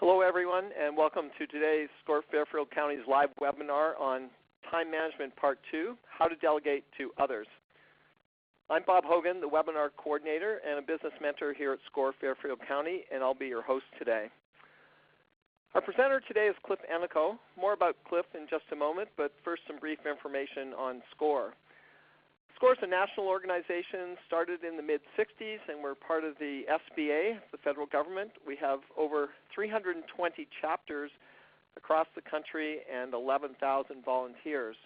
Hello, everyone, and welcome to today's SCORE Fairfield County's live webinar on Time Management Part 2, How to Delegate to Others. I'm Bob Hogan, the webinar coordinator and a business mentor here at SCORE Fairfield County, and I'll be your host today. Our presenter today is Cliff Ennico. More about Cliff in just a moment, but first some brief information on SCORE. SCORE is a national organization started in the mid-60s, and we're part of the SBA, the federal government. We have over 320 chapters across the country and 11,000 volunteers.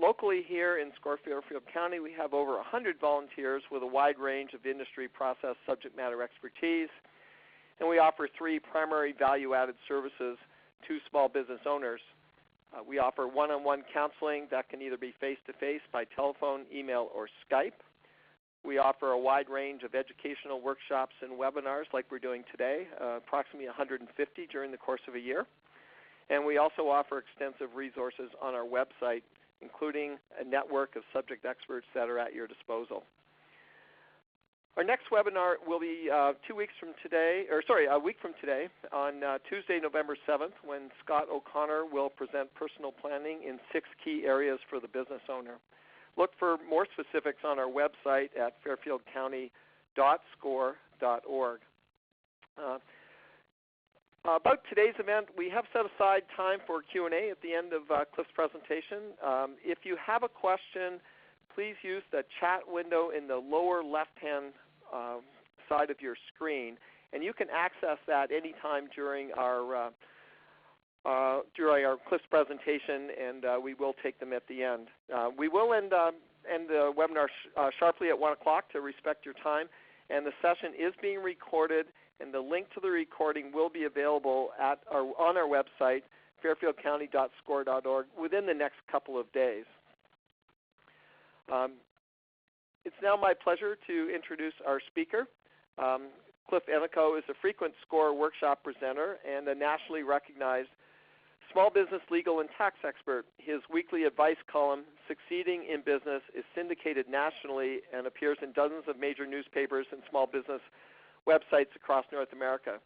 Locally here in SCORE Fairfield County, we have over 100 volunteers with a wide range of industry process subject matter expertise, and we offer 3 primary value-added services to small business owners. We offer one-on-one counseling that can either be face-to-face, by telephone, email, or Skype. We offer a wide range of educational workshops and webinars like we're doing today, approximately 150 during the course of a year. And we also offer extensive resources on our website, including a network of subject experts that are at your disposal. Our next webinar will be a week from today, on Tuesday, November 7th, when Scott O'Connor will present personal planning in 6 key areas for the business owner. Look for more specifics on our website at fairfieldcounty.score.org. About today's event, we have set aside time for Q&A at the end of Cliff's presentation. If you have a question, please use the chat window in the lower left-hand side of your screen, and you can access that anytime during our Cliff's presentation, and we will take them at the end. We will end the webinar sharply at 1 o'clock to respect your time, and the session is being recorded, and the link to the recording will be available on our website, fairfieldcounty.score.org, within the next couple of days. It's now my pleasure to introduce our speaker. Cliff Ennico is a frequent SCORE workshop presenter and a nationally recognized small business legal and tax expert. His weekly advice column, Succeeding in Business, is syndicated nationally and appears in dozens of major newspapers and small business websites across North America.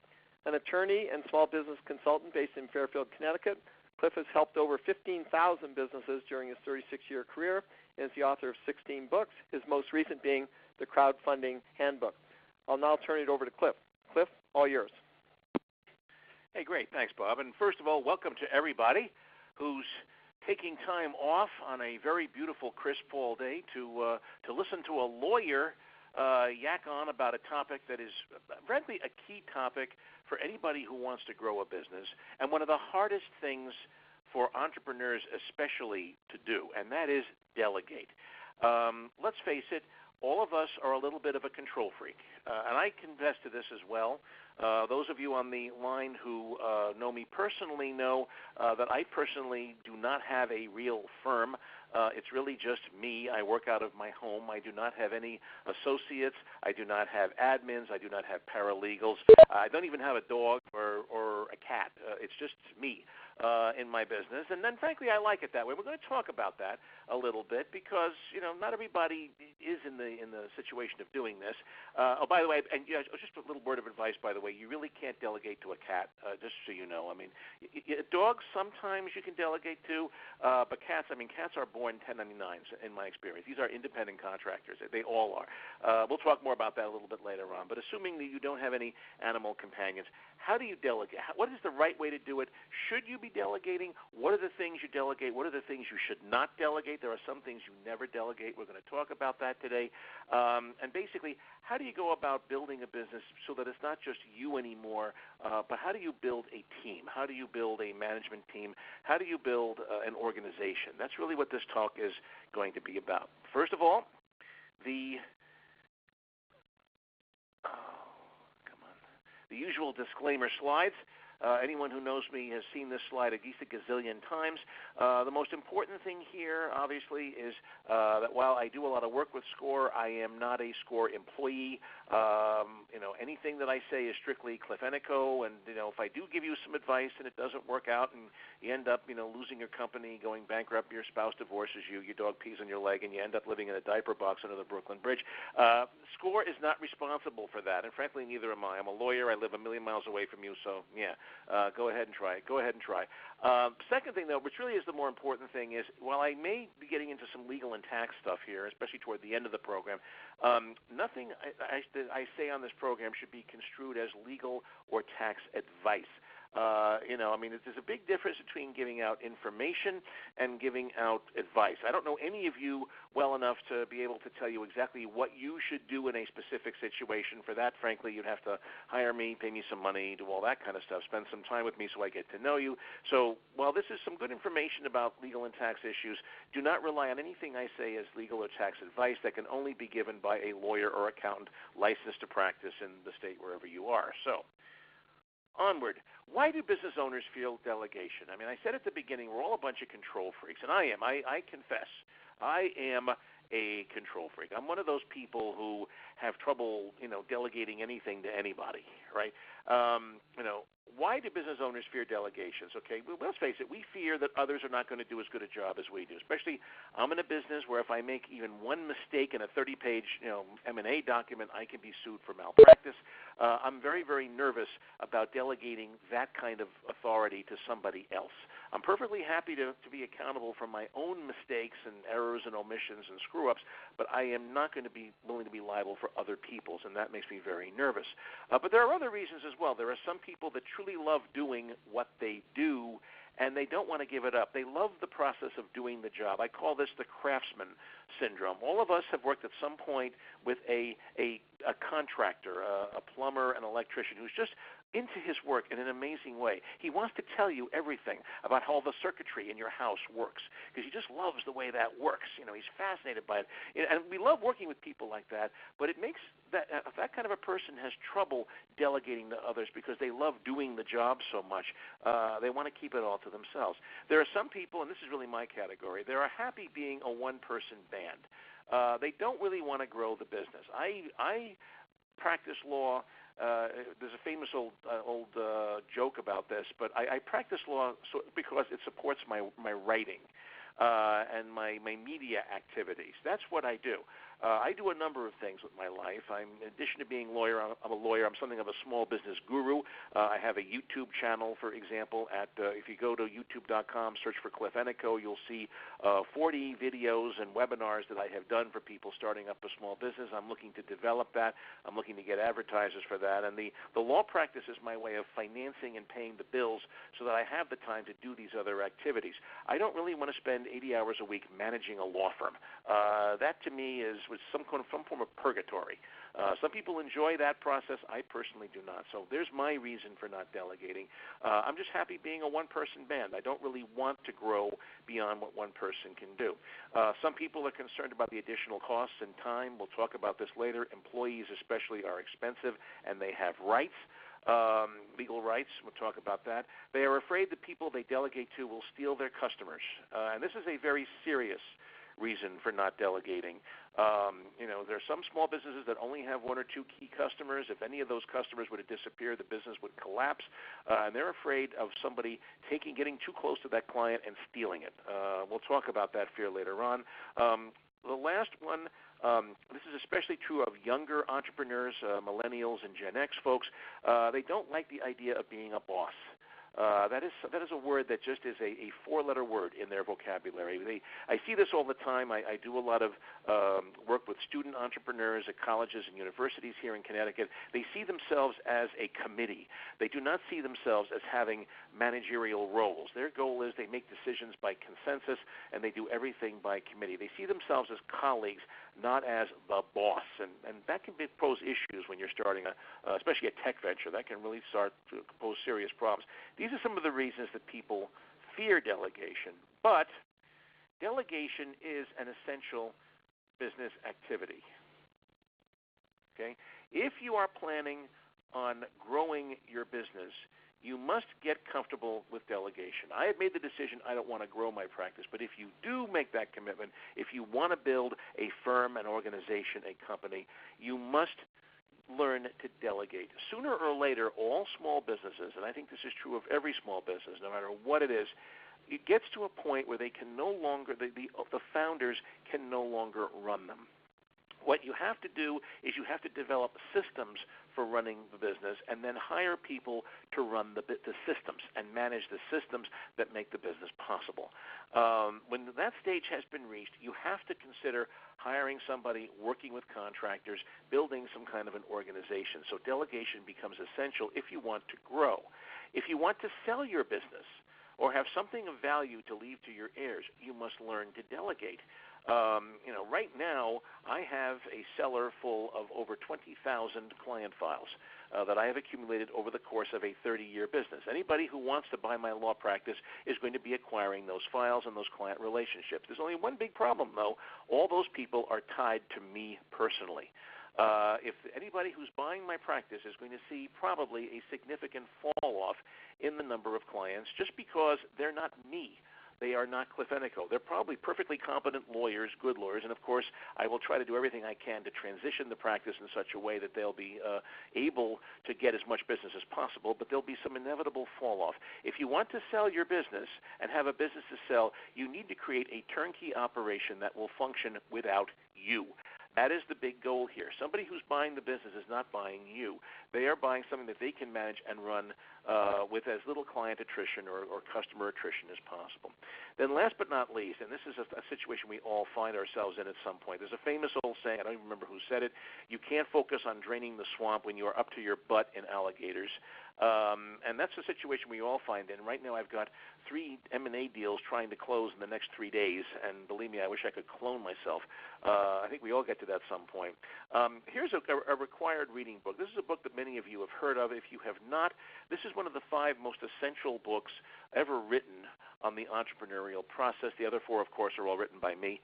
An attorney and small business consultant based in Fairfield, Connecticut, Cliff has helped over 15,000 businesses during his 36-year career and is the author of 16 books, his most recent being the Crowdfunding Handbook. I'll now turn it over to Cliff. Cliff, all yours. Hey, great. Thanks, Bob. And first of all, welcome to everybody who's taking time off on a very beautiful, crisp fall day to listen to a lawyer yak on about a topic that is, frankly, a key topic for anybody who wants to grow a business, and one of the hardest things for entrepreneurs especially to do, and that is delegate. Let's face it, all of us are a little bit of a control freak, and I confess to this as well. Those of you on the line who know me personally know that I personally do not have a real firm. It's really just me. I work out of my home. I do not have any associates. I do not have admins. I do not have paralegals. I don't even have a dog or a cat. It's just me in my business. And then, frankly, I like it that way. We're going to talk about that a little bit because, not everybody is in the situation of doing this. Oh, by the way, and just a little word of advice, by the way, you really can't delegate to a cat, just so you know. I mean, dogs sometimes you can delegate to, but cats are born 1099s in my experience. These are independent contractors. They all are. We'll talk more about that a little bit later on. But assuming that you don't have any animal companions, how do you delegate? What is the right way to do it? Should you be delegating? What are the things you delegate? What are the things you should not delegate? There are some things you never delegate. We're going to talk about that today. And basically, how do you go about building a business so that it's not just you anymore, but how do you build a team? How do you build a management team? How do you build an organization? That's really what this talk is going to be about. First of all, the usual disclaimer slides. Anyone who knows me has seen this slide at least a gazillion times. The most important thing here, obviously, is that while I do a lot of work with SCORE, I am not a SCORE employee. Anything that I say is strictly Cliff Ennico, and if I do give you some advice and it doesn't work out, and you end up losing your company, going bankrupt, your spouse divorces you, your dog pees on your leg, and you end up living in a diaper box under the Brooklyn Bridge, SCORE is not responsible for that, and frankly, neither am I. I'm a lawyer. I live a million miles away from you, so yeah, go ahead and try it. Go ahead and try. Second thing, though, which really is the more important thing, is while I may be getting into some legal and tax stuff here, especially toward the end of the program, nothing I say on this program should be construed as legal or tax advice. There's a big difference between giving out information and giving out advice. I don't know any of you well enough to be able to tell you exactly what you should do in a specific situation. For that, frankly, you'd have to hire me, pay me some money, do all that kind of stuff, spend some time with me so I get to know you. So while this is some good information about legal and tax issues, do not rely on anything I say as legal or tax advice. That can only be given by a lawyer or accountant licensed to practice in the state wherever you are. So onward. Why do business owners feel delegation? I mean, I said at the beginning, we're all a bunch of control freaks, and I am. I confess. I am a control freak. I'm one of those people who have trouble, delegating anything to anybody, right? Why do business owners fear delegations? Okay, well, let's face it, we fear that others are not going to do as good a job as we do. Especially, I'm in a business where if I make even one mistake in a 30-page, M&A document, I can be sued for malpractice. I'm very, very nervous about delegating that kind of authority to somebody else. I'm perfectly happy to be accountable for my own mistakes and errors and omissions and screw-ups, but I am not going to be willing to be liable for other people's, and that makes me very nervous. But there are other reasons as well. There are some people that truly love doing what they do, and they don't want to give it up. They love the process of doing the job. I call this the craftsman syndrome. All of us have worked at some point with a contractor, a plumber, an electrician who's just into his work in an amazing way. He wants to tell you everything about how the circuitry in your house works because he just loves the way that works. He's fascinated by it. And we love working with people like that, but it makes that kind of a person has trouble delegating to others because they love doing the job so much. They want to keep it all to themselves. There are some people, and this is really my category, they are happy being a one-person band. They don't really want to grow the business. I practice law. There's a famous old joke about this, but I practice law because it supports my writing and my media activities. That's what I do. I do a number of things with my life. In addition to being a lawyer, I'm a lawyer. I'm something of a small business guru. I have a YouTube channel, for example. If you go to youtube.com, search for Cliff Ennico, you'll see 40 videos and webinars that I have done for people starting up a small business. I'm looking to develop that. I'm looking to get advertisers for that. And the law practice is my way of financing and paying the bills so that I have the time to do these other activities. I don't really want to spend 80 hours a week managing a law firm. That to me was some form of purgatory. Some people enjoy that process. I personally do not. So there's my reason for not delegating. I'm just happy being a one-person band. I don't really want to grow beyond what one person can do. Some people are concerned about the additional costs and time. We'll talk about this later. Employees especially are expensive, and they have rights. Legal rights, we'll talk about that. They are afraid the people they delegate to will steal their customers. And this is a very serious reason for not delegating. There are some small businesses that only have one or two key customers. If any of those customers were to disappear, the business would collapse. And they're afraid of somebody getting too close to that client and stealing it. We'll talk about that fear later on. The last one, this is especially true of younger entrepreneurs, millennials and Gen X folks. They don't like the idea of being a boss. That is a word that just is a four-letter word in their vocabulary. I see this all the time. I do a lot of work with student entrepreneurs at colleges and universities here in Connecticut. They see themselves as a committee. They do not see themselves as having managerial roles. Their goal is they make decisions by consensus, and they do everything by committee. They see themselves as colleagues, not as the boss. And that can pose issues when you're starting, especially a tech venture. That can really start to pose serious problems. These are some of the reasons that people fear delegation. But delegation is an essential business activity. Okay? If you are planning on growing your business, you must get comfortable with delegation. I have made the decision I don't want to grow my practice, but if you do make that commitment, if you want to build a firm, an organization, a company, you must learn to delegate. Sooner or later, all small businesses, and I think this is true of every small business, no matter what it is, it gets to a point where they can no longer, the founders can no longer run them. What you have to do is you have to develop systems for running the business and then hire people to run the systems and manage the systems that make the business possible. When that stage has been reached, you have to consider hiring somebody, working with contractors, building some kind of an organization. So delegation becomes essential if you want to grow. If you want to sell your business or have something of value to leave to your heirs, you must learn to delegate. Right now I have a cellar full of over 20,000 client files that I have accumulated over the course of a 30-year business. Anybody who wants to buy my law practice is going to be acquiring those files and those client relationships. There's only one big problem, though. All those people are tied to me personally. If anybody who's buying my practice is going to see probably a significant fall off in the number of clients just because they're not me. They are not Cliff Ennico. They're probably perfectly competent lawyers, good lawyers, and of course I will try to do everything I can to transition the practice in such a way that they'll be able to get as much business as possible, but there'll be some inevitable fall off. If you want to sell your business and have a business to sell, you need to create a turnkey operation that will function without you. That is the big goal here. Somebody who's buying the business is not buying you. They are buying something that they can manage and run with as little client attrition or customer attrition as possible. Then last but not least, and this is a situation we all find ourselves in at some point, there's a famous old saying, I don't even remember who said it, you can't focus on draining the swamp when you are up to your butt in alligators. And that's the situation we all find in. Right now I've got 3 M&A deals trying to close in the next 3 days, and believe me, I wish I could clone myself. I think we all get to that some point. Here's a required reading book. This is a book that many of you have heard of. If you have not, this is one of the 5 most essential books ever written on the entrepreneurial process. The other 4, of course, are all written by me.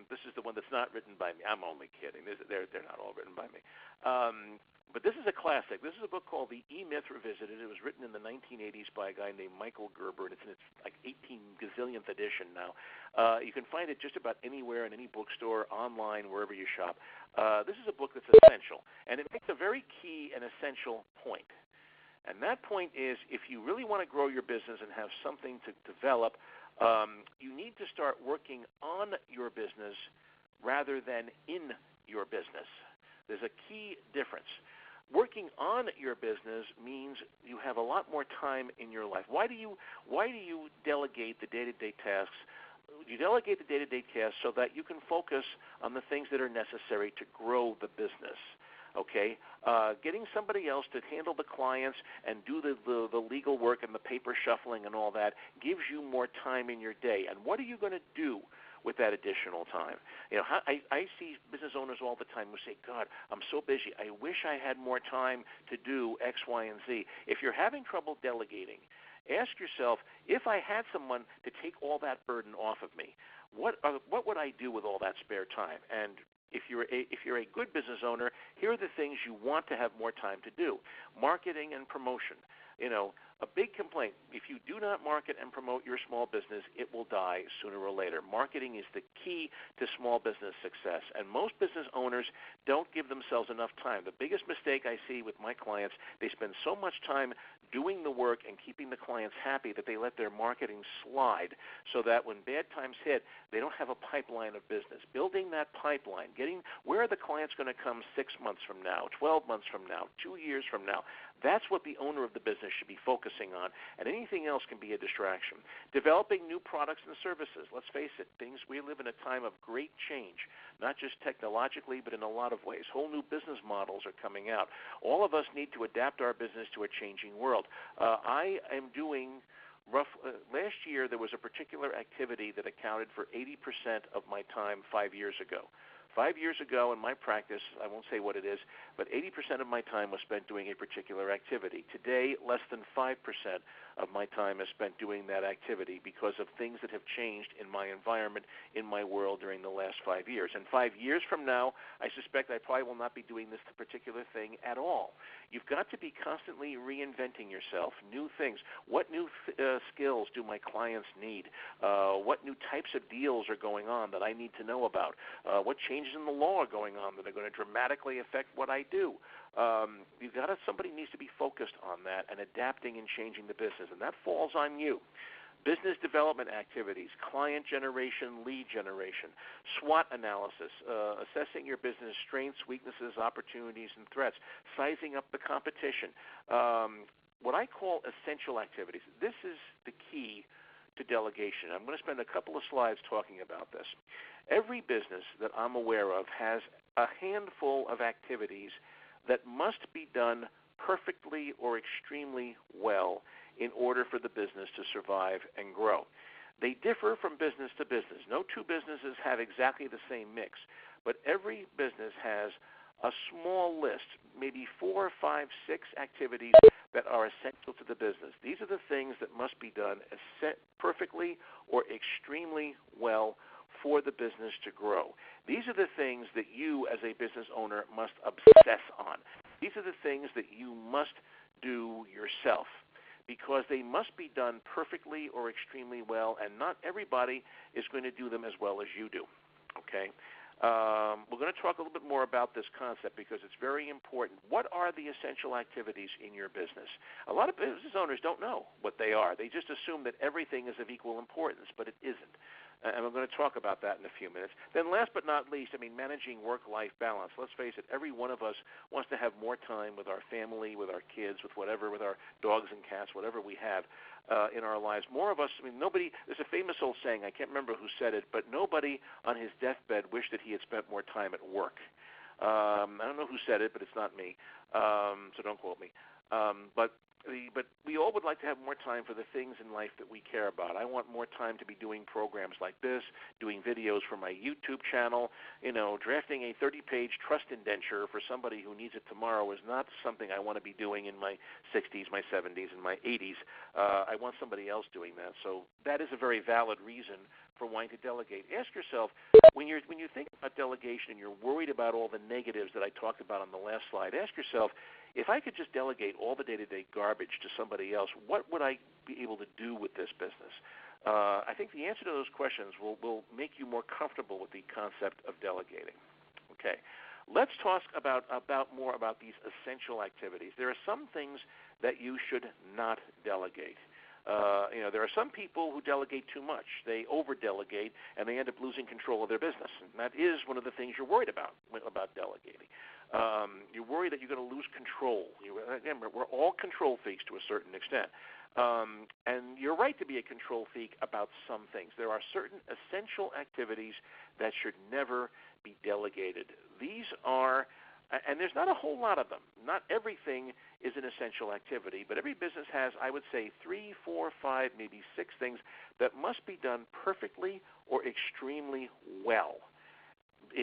This is the one that's not written by me. I'm only kidding. They're not all written by me. But this is a classic. This is a book called The E-Myth Revisited. It was written in the 1980s by a guy named Michael Gerber, and it's in its like 18 gazillionth edition now. You can find it just about anywhere in any bookstore, online, wherever you shop. This is a book that's essential, and it makes a very key and essential point. And that point is, if you really want to grow your business and have something to develop, you need to start working on your business rather than in your business. There's a key difference. Working on your business means you have a lot more time in your life. Why do you delegate the day-to-day tasks? You delegate the day-to-day tasks so that you can focus on the things that are necessary to grow the business. Okay, getting somebody else to handle the clients and do the legal work and the paper shuffling and all that gives you more time in your day. And what are you going to do with that additional time? I see business owners all the time who say, God, I'm so busy. I wish I had more time to do X, Y, and Z. If you're having trouble delegating, ask yourself, if I had someone to take all that burden off of me, what would I do with all that spare time? And if you're a good business owner, here are the things you want to have more time to do. Marketing and promotion. A big complaint, if you do not market and promote your small business, it will die sooner or later. Marketing is the key to small business success, and most business owners don't give themselves enough time. The biggest mistake I see with my clients, they spend so much time doing the work and keeping the clients happy that they let their marketing slide so that when bad times hit, they don't have a pipeline of business. Building that pipeline, where are the clients going to come 6 months from now, 12 months from now, 2 years from now? That's what the owner of the business should be focusing on, and anything else can be a distraction. Developing new products and services. Let's face it, we live in a time of great change, not just technologically, but in a lot of ways. Whole new business models are coming out. All of us need to adapt our business to a changing world. I am doing last year there was a particular activity that accounted for 80% of my time 5 years ago. 5 years ago in my practice, I won't say what it is, but 80% of my time was spent doing a particular activity. Today, less than 5% of my time is spent doing that activity because of things that have changed in my environment, in my world during the last 5 years. And 5 years from now, I suspect I probably will not be doing this particular thing at all. You've got to be constantly reinventing yourself, new things. What new skills do my clients need? What new types of deals are going on that I need to know about? What changes in the law are going on that are going to dramatically affect what I do? Somebody needs to be focused on that and adapting and changing the business, and that falls on you. business development activities, client generation, lead generation, SWOT analysis, assessing your business strengths, weaknesses, opportunities, and threats, sizing up the competition, what I call essential activities. This is the key to delegation. I'm going to spend a couple of slides talking about this. Every business that I'm aware of has a handful of activities that must be done perfectly or extremely well in order for the business to survive and grow. They differ from business to business. No two businesses have exactly the same mix, but every business has a small list, maybe 4, 5, 6 activities that are essential to the business. These are the things that must be done perfectly or extremely well for the business to grow. These are the things that you as a business owner must obsess on. These are the things that you must do yourself because they must be done perfectly or extremely well, and not everybody is going to do them as well as you do. Okay? We're going to talk a little bit more about this concept because it's very important. What are the essential activities in your business? A lot of business owners don't know what they are. They just assume that everything is of equal importance, but it isn't. And we're going to talk about that in a few minutes. Then last but not least, managing work-life balance. Let's face it, every one of us wants to have more time with our family, with our kids, with whatever, with our dogs and cats, whatever we have in our lives. More of us, nobody, there's a famous old saying, I can't remember who said it, but nobody on his deathbed wished that he had spent more time at work. I don't know who said it, but it's not me, so don't quote me. But we all would like to have more time for the things in life that we care about. I want more time to be doing programs like this, doing videos for my YouTube channel. Drafting a 30-page trust indenture for somebody who needs it tomorrow is not something I want to be doing in my 60s, my 70s, and my 80s. I want somebody else doing that. So that is a very valid reason for wanting to delegate. Ask yourself, when you think about delegation and you're worried about all the negatives that I talked about on the last slide, ask yourself, if I could just delegate all the day-to-day garbage to somebody else, what would I be able to do with this business? I think the answer to those questions will make you more comfortable with the concept of delegating. Okay, let's talk about more about these essential activities. There are some things that you should not delegate. There are some people who delegate too much. They over-delegate, and they end up losing control of their business. And that is one of the things you're worried about delegating. You're worried that you're going to lose control. Again, we're all control freaks to a certain extent. And you're right to be a control freak about some things. There are certain essential activities that should never be delegated. These are, and there's not a whole lot of them. Not everything is an essential activity, but every business has, I would say, 3, 4, 5, maybe 6 things that must be done perfectly or extremely well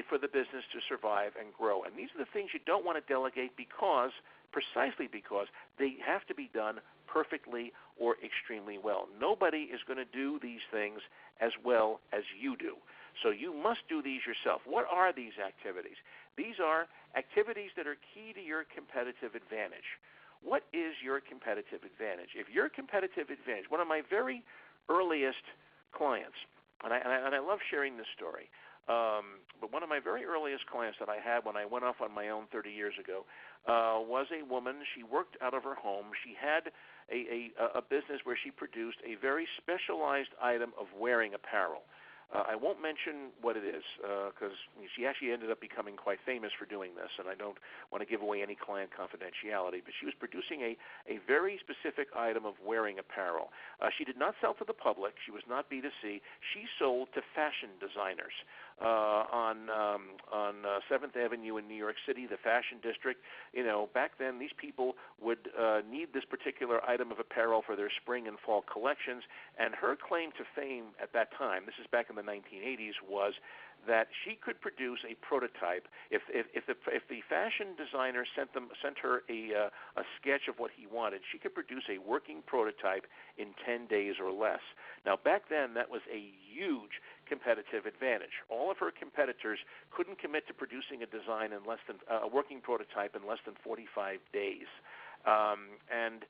for the business to survive and grow. And these are the things you don't want to delegate precisely because they have to be done perfectly or extremely well. Nobody is going to do these things as well as you do. So you must do these yourself. What are these activities? These are activities that are key to your competitive advantage. What is your competitive advantage? If your competitive advantage, one of my very earliest clients, and I love sharing this story, but one of my very earliest clients that I had when I went off on my own 30 years ago was a woman. She worked out of her home. She had a business where she produced a very specialized item of wearing apparel. I won't mention what it is because she actually ended up becoming quite famous for doing this, and I don't want to give away any client confidentiality, but she was producing a very specific item of wearing apparel. She did not sell to the public. She was not B2C. She sold to fashion designers on 7th Avenue in New York City, the fashion district. Back then these people would need this particular item of apparel for their spring and fall collections, and her claim to fame at that time, this is back in the 1980s, was that she could produce a prototype. If the fashion designer sent her a sketch of what he wanted, she could produce a working prototype in 10 days or less. Now, back then, that was a huge competitive advantage. All of her competitors couldn't commit to producing a design in less than a working prototype in less than 45 days. And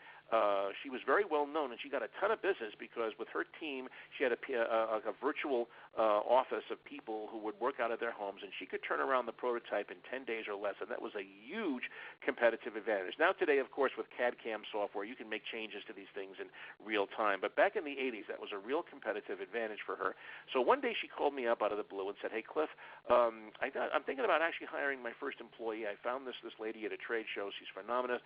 She was very well known, and she got a ton of business because with her team, she had a virtual office of people who would work out of their homes, and she could turn around the prototype in 10 days or less, and that was a huge competitive advantage. Now today, of course, with CAD/CAM software, you can make changes to these things in real time, but back in the 80s, that was a real competitive advantage for her. So one day she called me up out of the blue and said, hey, Cliff, I'm thinking about actually hiring my first employee. I found this lady at a trade show. She's phenomenal.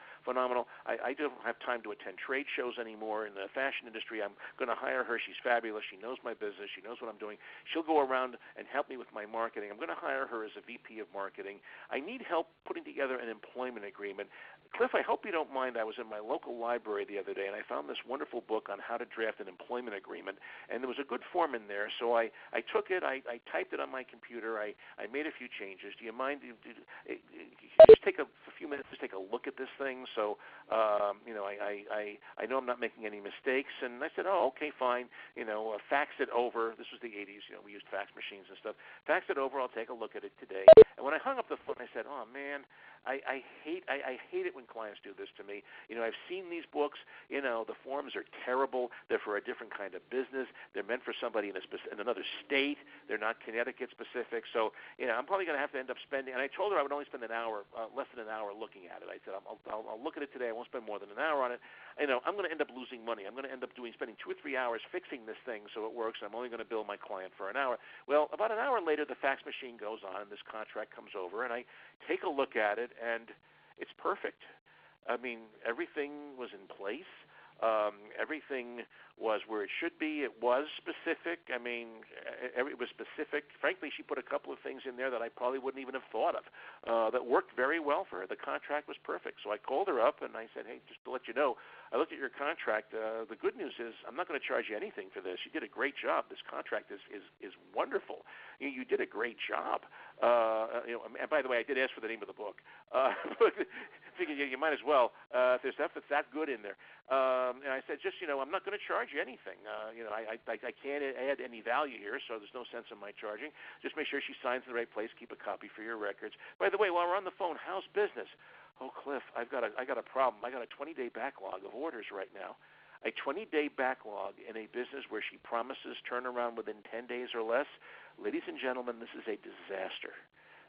I don't have time to attend trade shows anymore in the fashion industry. I'm going to hire her. She's fabulous. She knows my business. She knows what I'm doing. She'll go around and help me with my marketing. I'm going to hire her as a VP of marketing. I need help putting together an employment agreement. Cliff, I hope you don't mind. I was in my local library the other day, and I found this wonderful book on how to draft an employment agreement, and there was a good form in there. So I took it. I typed it on my computer. I made a few changes. Do you mind? Just take a few minutes to take a look at this thing. So, I know I'm not making any mistakes. And I said, oh, okay, fine. Fax it over. This was the 80s. We used fax machines and stuff. Fax it over. I'll take a look at it today. And when I hung up the phone, I said, oh, man, I hate it when clients do this to me. I've seen these books. The forms are terrible. They're for a different kind of business. They're meant for somebody in another state. They're not Connecticut specific. So, I'm probably going to have to end up spending. And I told her I would only spend an hour, less than an hour, looking at it. I said I'll look at it today. I won't spend more than an hour on it. I'm going to end up losing money. I'm going to end up spending 2 or 3 hours fixing this thing so it works. And I'm only going to bill my client for an hour. Well, about an hour later, the fax machine goes on, and this contract comes over, and I take a look at it, and it's perfect. I mean, everything was in place. Everything was where it should be. It was specific. I mean, it was specific. Frankly, she put a couple of things in there that I probably wouldn't even have thought of that worked very well for her. The contract was perfect. So I called her up, and I said, hey, just to let you know, I looked at your contract. The good news is I'm not going to charge you anything for this. You did a great job. This contract is wonderful. You did a great job. And by the way, I did ask for the name of the book. Figured you might as well if there's stuff that's that good in there. And I said, just, I'm not going to charge you anything. I can't add any value here, so there's no sense in my charging. Just make sure she signs in the right place. Keep a copy for your records. By the way, while we're on the phone, how's business? Oh, Cliff, I got a problem. I got a 20-day backlog of orders right now. A 20-day backlog in a business where she promises turnaround within 10 days or less. Ladies and gentlemen, this is a disaster.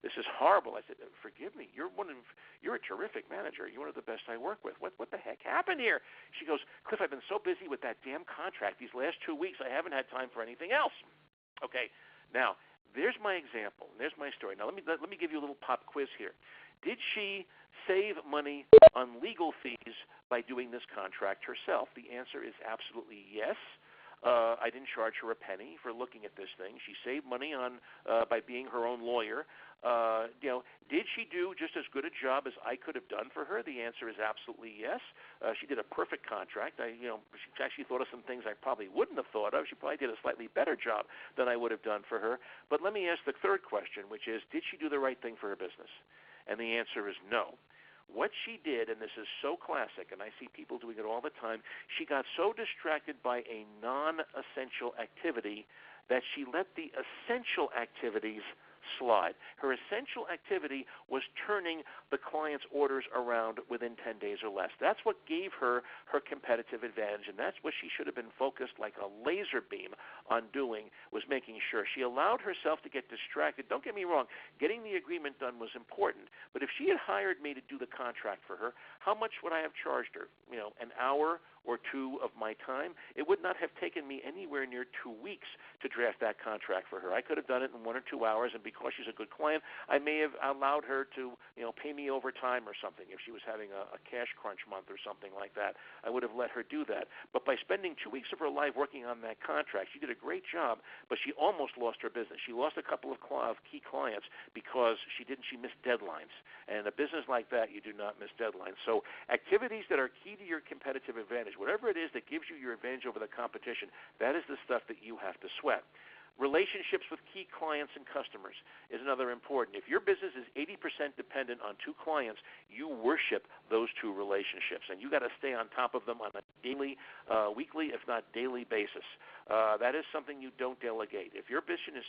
This is horrible. I said, forgive me. You're a terrific manager. You're one of the best I work with. What the heck happened here? She goes, Cliff, I've been so busy with that damn contract these last 2 weeks, I haven't had time for anything else. Okay, now, there's my example. There's my story. Now, let me give you a little pop quiz here. Did she save money on legal fees by doing this contract herself? The answer is absolutely yes. I didn't charge her a penny for looking at this thing. She saved money by being her own lawyer. Did she do just as good a job as I could have done for her? The answer is absolutely yes. She did a perfect contract. She actually thought of some things I probably wouldn't have thought of. She probably did a slightly better job than I would have done for her. But let me ask the third question, which is, did she do the right thing for her business? And the answer is no. What she did, and this is so classic, and I see people doing it all the time, she got so distracted by a non-essential activity that she let the essential activities slide. Her essential activity was turning the client's orders around within 10 days or less. That's what gave her her competitive advantage, and that's what she should have been focused like a laser beam on doing, was making sure. She allowed herself to get distracted. Don't get me wrong, getting the agreement done was important, but if she had hired me to do the contract for her, how much would I have charged her? An hour or two of my time? It would not have taken me anywhere near 2 weeks to draft that contract for her. I could have done it in 1 or 2 hours, and because she's a good client, I may have allowed her to, pay me overtime or something. If she was having a cash crunch month or something like that, I would have let her do that. But by spending 2 weeks of her life working on that contract, she did a great job, but she almost lost her business. She lost a couple of key clients because she missed deadlines. And in a business like that, you do not miss deadlines. So activities that are key to your competitive advantage, whatever it is that gives you your advantage over the competition, that is the stuff that you have to sweat. Relationships with key clients and customers is another important. If your business is 80% dependent on 2 clients, you worship those 2 relationships, and you got to stay on top of them on a daily, weekly, if not daily basis. That is something you don't delegate. If your business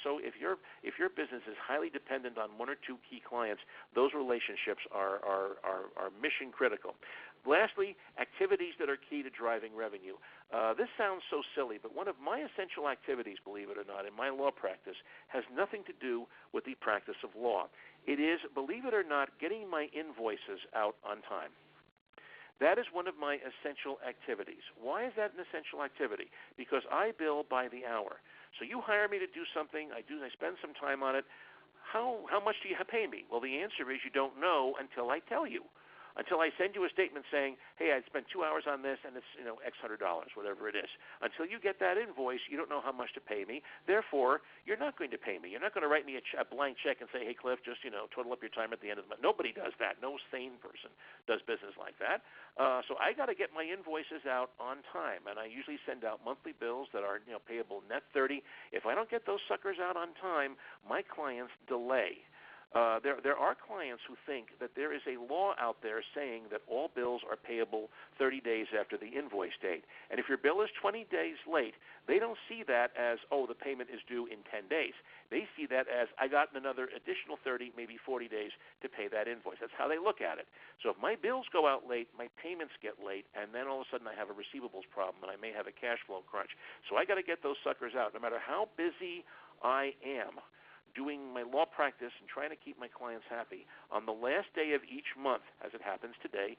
is highly dependent on 1 or 2 key clients, those relationships are mission critical. Lastly, activities that are key to driving revenue. This sounds so silly, but one of my essential activities, believe it or not, in my law practice has nothing to do with the practice of law. It is, believe it or not, getting my invoices out on time. That is one of my essential activities. Why is that an essential activity? Because I bill by the hour. So you hire me to do something, I spend some time on it. How much do you pay me? Well, the answer is you don't know until I tell you. Until I send you a statement saying, hey, I spent 2 hours on this and it's X $100, whatever it is. Until you get that invoice, you don't know how much to pay me. Therefore, you're not going to pay me. You're not going to write me a blank check and say, hey, Cliff, just total up your time at the end of the month. Nobody does that. No sane person does business like that. So I got to get my invoices out on time, and I usually send out monthly bills that are payable net 30. If I don't get those suckers out on time, my clients delay. There are clients who think that there is a law out there saying that all bills are payable 30 days after the invoice date. And if your bill is 20 days late, they don't see that as, oh, the payment is due in 10 days. They see that as, I got another additional 30, maybe 40 days to pay that invoice. That's how they look at it. So if my bills go out late, my payments get late, and then all of a sudden I have a receivables problem and I may have a cash flow crunch. So I got to get those suckers out no matter how busy I am doing my law practice and trying to keep my clients happy. On the last day of each month, as it happens today,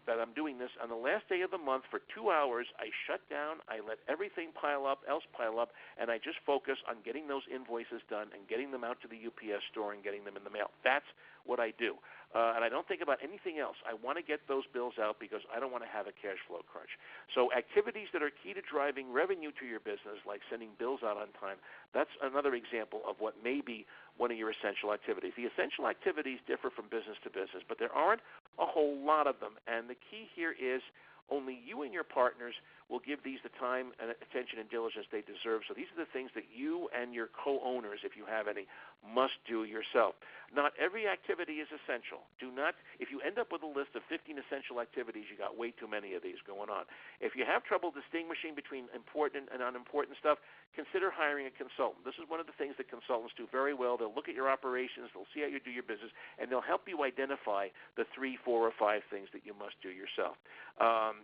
that I'm doing this, on the last day of the month for 2 hours, I shut down, I let everything pile up, and I just focus on getting those invoices done and getting them out to the UPS store and getting them in the mail. That's what I do. And I don't think about anything else. I want to get those bills out because I don't want to have a cash flow crunch. So activities that are key to driving revenue to your business, like sending bills out on time, that's another example of what may be one of your essential activities. The essential activities differ from business to business, but there aren't a whole lot of them. And the key here is only you and your partners will give these the time and attention and diligence they deserve. So these are the things that you and your co-owners, if you have any, must do yourself. Not every activity is essential. If you end up with a list of 15 essential activities, you got way too many of these going on. If you have trouble distinguishing between important and unimportant stuff, consider hiring a consultant. This is one of the things that consultants do very well. They'll look at your operations, they'll see how you do your business, and they'll help you identify the 3, 4, or 5 things that you must do yourself.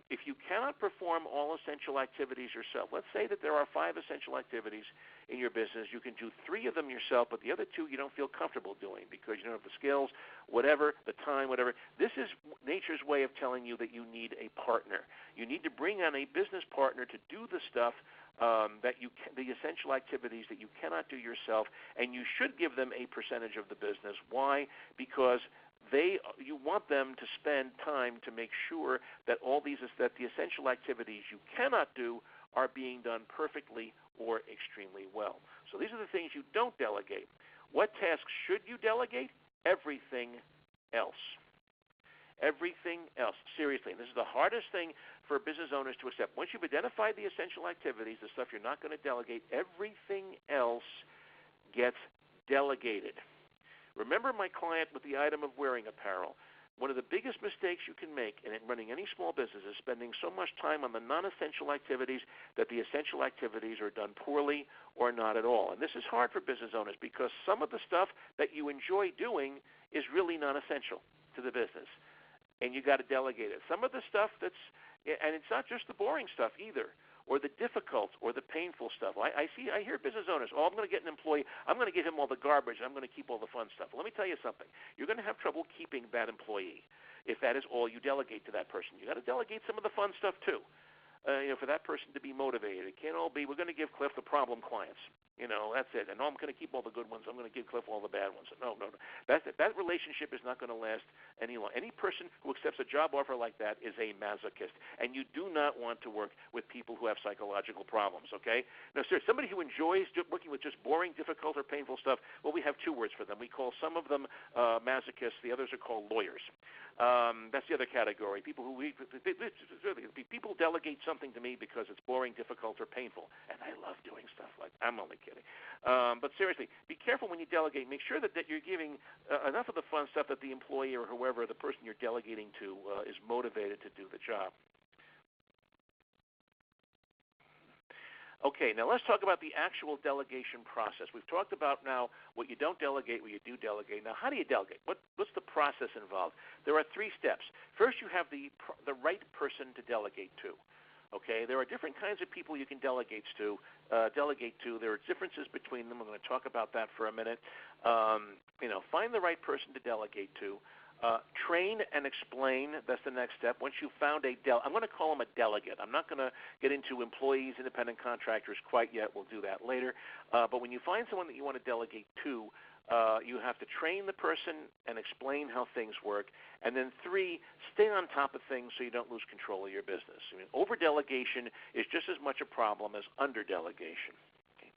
If you cannot perform all essential activities yourself, let's say that there are 5 essential activities in your business. You can do 3 of them yourself, but the other 2 you don't feel comfortable doing because you don't have the skills, whatever, the time, whatever. This is nature's way of telling you that you need a partner. You need to bring on a business partner to do the stuff the essential activities that you cannot do yourself, and you should give them a percentage of the business. Why? Because you want them to spend time to make sure that that the essential activities you cannot do are being done perfectly or extremely well. So these are the things you don't delegate. What tasks should you delegate? Everything else. Everything else. Seriously. And this is the hardest thing for business owners to accept. Once you've identified the essential activities, the stuff you're not going to delegate, everything else gets delegated. Remember my client with the item of wearing apparel. One of the biggest mistakes you can make in running any small business is spending so much time on the non-essential activities that the essential activities are done poorly or not at all. And this is hard for business owners because some of the stuff that you enjoy doing is really non-essential to the business, and you got to delegate it. Some of the stuff and it's not just the boring stuff either, or the difficult or the painful stuff. I hear business owners, I'm going to get an employee, I'm going to give him all the garbage, I'm going to keep all the fun stuff. Well, let me tell you something. You're going to have trouble keeping that employee if that is all you delegate to that person. You got to delegate some of the fun stuff too, for that person to be motivated. It can't all be, we're going to give Cliff the problem clients. That's it. And I'm going to keep all the good ones. I'm going to give Cliff all the bad ones. No. That's it. That relationship is not going to last any longer. Any person who accepts a job offer like that is a masochist. And you do not want to work with people who have psychological problems, okay? No, seriously, somebody who enjoys working with just boring, difficult, or painful stuff, well, we have 2 words for them. We call some of them masochists. The others are called lawyers. That's the other category. People delegate something to me because it's boring, difficult, or painful. And I love doing stuff like that. I'm only kidding. But seriously, be careful when you delegate. Make sure that you're giving enough of the fun stuff that the employee or whoever, the person you're delegating to, is motivated to do the job. Okay, now let's talk about the actual delegation process. We've talked about now what you don't delegate, what you do delegate. Now, how do you delegate? What's the process involved? There are 3 steps. First, you have the right person to delegate to. Okay, there are different kinds of people you can delegate to. There are differences between them. I'm going to talk about that for a minute. Find the right person to delegate to. Train and explain. That's the next step. Once you've found I'm going to call them a delegate. I'm not going to get into employees, independent contractors quite yet. We'll do that later. But when you find someone that you want to delegate to, you have to train the person and explain how things work. And then 3, stay on top of things so you don't lose control of your business. I mean, over-delegation is just as much a problem as under-delegation. Okay.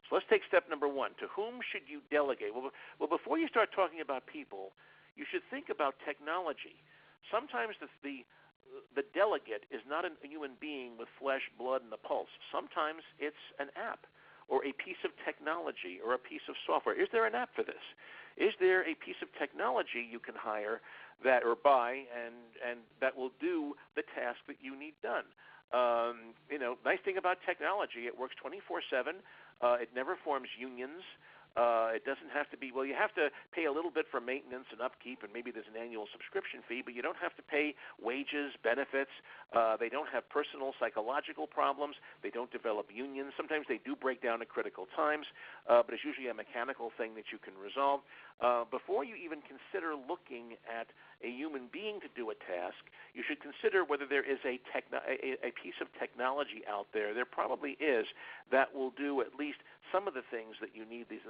So let's take step number 1. To whom should you delegate? Well, before you start talking about people, you should think about technology. Sometimes the delegate is not a human being with flesh, blood, and a pulse. Sometimes it's an app or a piece of technology or a piece of software. Is there an app for this? Is there a piece of technology you can hire that or buy and that will do the task that you need done? Nice thing about technology, it works 24/7. It never forms unions. It doesn't have to be, you have to pay a little bit for maintenance and upkeep, and maybe there's an annual subscription fee, but you don't have to pay wages, benefits. They don't have personal psychological problems. They don't develop unions. Sometimes they do break down at critical times, but it's usually a mechanical thing that you can resolve. Before you even consider looking at a human being to do a task, you should consider whether there is a piece of technology out there. There probably is that will do at least some of the things that you need this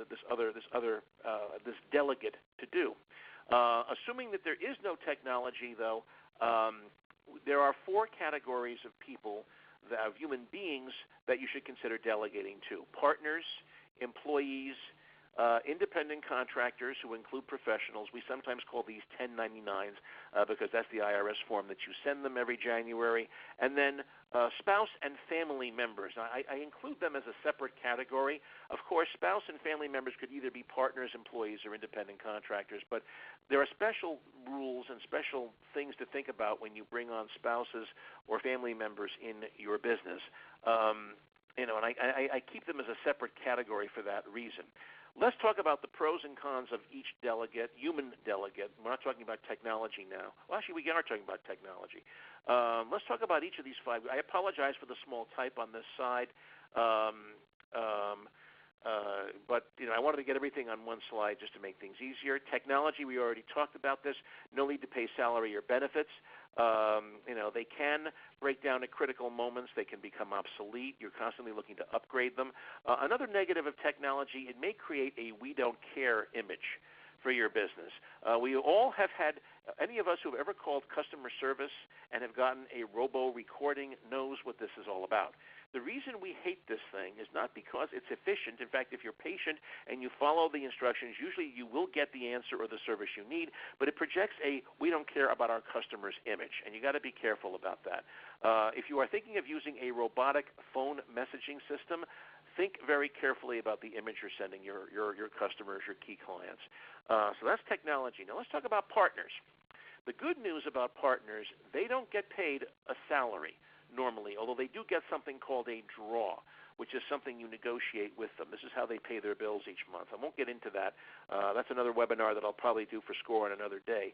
delegate to do. Assuming that there is no technology, though, there are 4 categories of people, of human beings, that you should consider delegating to: partners, employees, independent contractors, who include professionals. We sometimes call these 1099s because that's the IRS form that you send them every January. And then spouse and family members. Now, I include them as a separate category. Of course, spouse and family members could either be partners, employees, or independent contractors, but there are special rules and special things to think about when you bring on spouses or family members in your business. And I keep them as a separate category for that reason. Let's talk about the pros and cons of each delegate, human delegate. We're not talking about technology now. Well, actually, we are talking about technology. Let's talk about each of these 5. I apologize for the small type on this side, but I wanted to get everything on one slide just to make things easier. Technology, we already talked about this. No need to pay salary or benefits. They can break down at critical moments. They can become obsolete. You're constantly looking to upgrade them. Another negative of technology, it may create a we don't care image for your business. We all have had, any of us who have ever called customer service and have gotten a robo-recording knows what this is all about. The reason we hate this thing is not because it's efficient. In fact, if you're patient and you follow the instructions, usually you will get the answer or the service you need, but it projects a we don't care about our customers image, and you got to be careful about that. If you are thinking of using a robotic phone messaging system, think very carefully about the image you're sending your customers, your key clients. So that's technology. Now let's talk about partners. The good news about partners, they don't get paid a salary normally, although they do get something called a draw, which is something you negotiate with them. This is how they pay their bills each month. I won't get into that. That's another webinar that I'll probably do for SCORE on another day.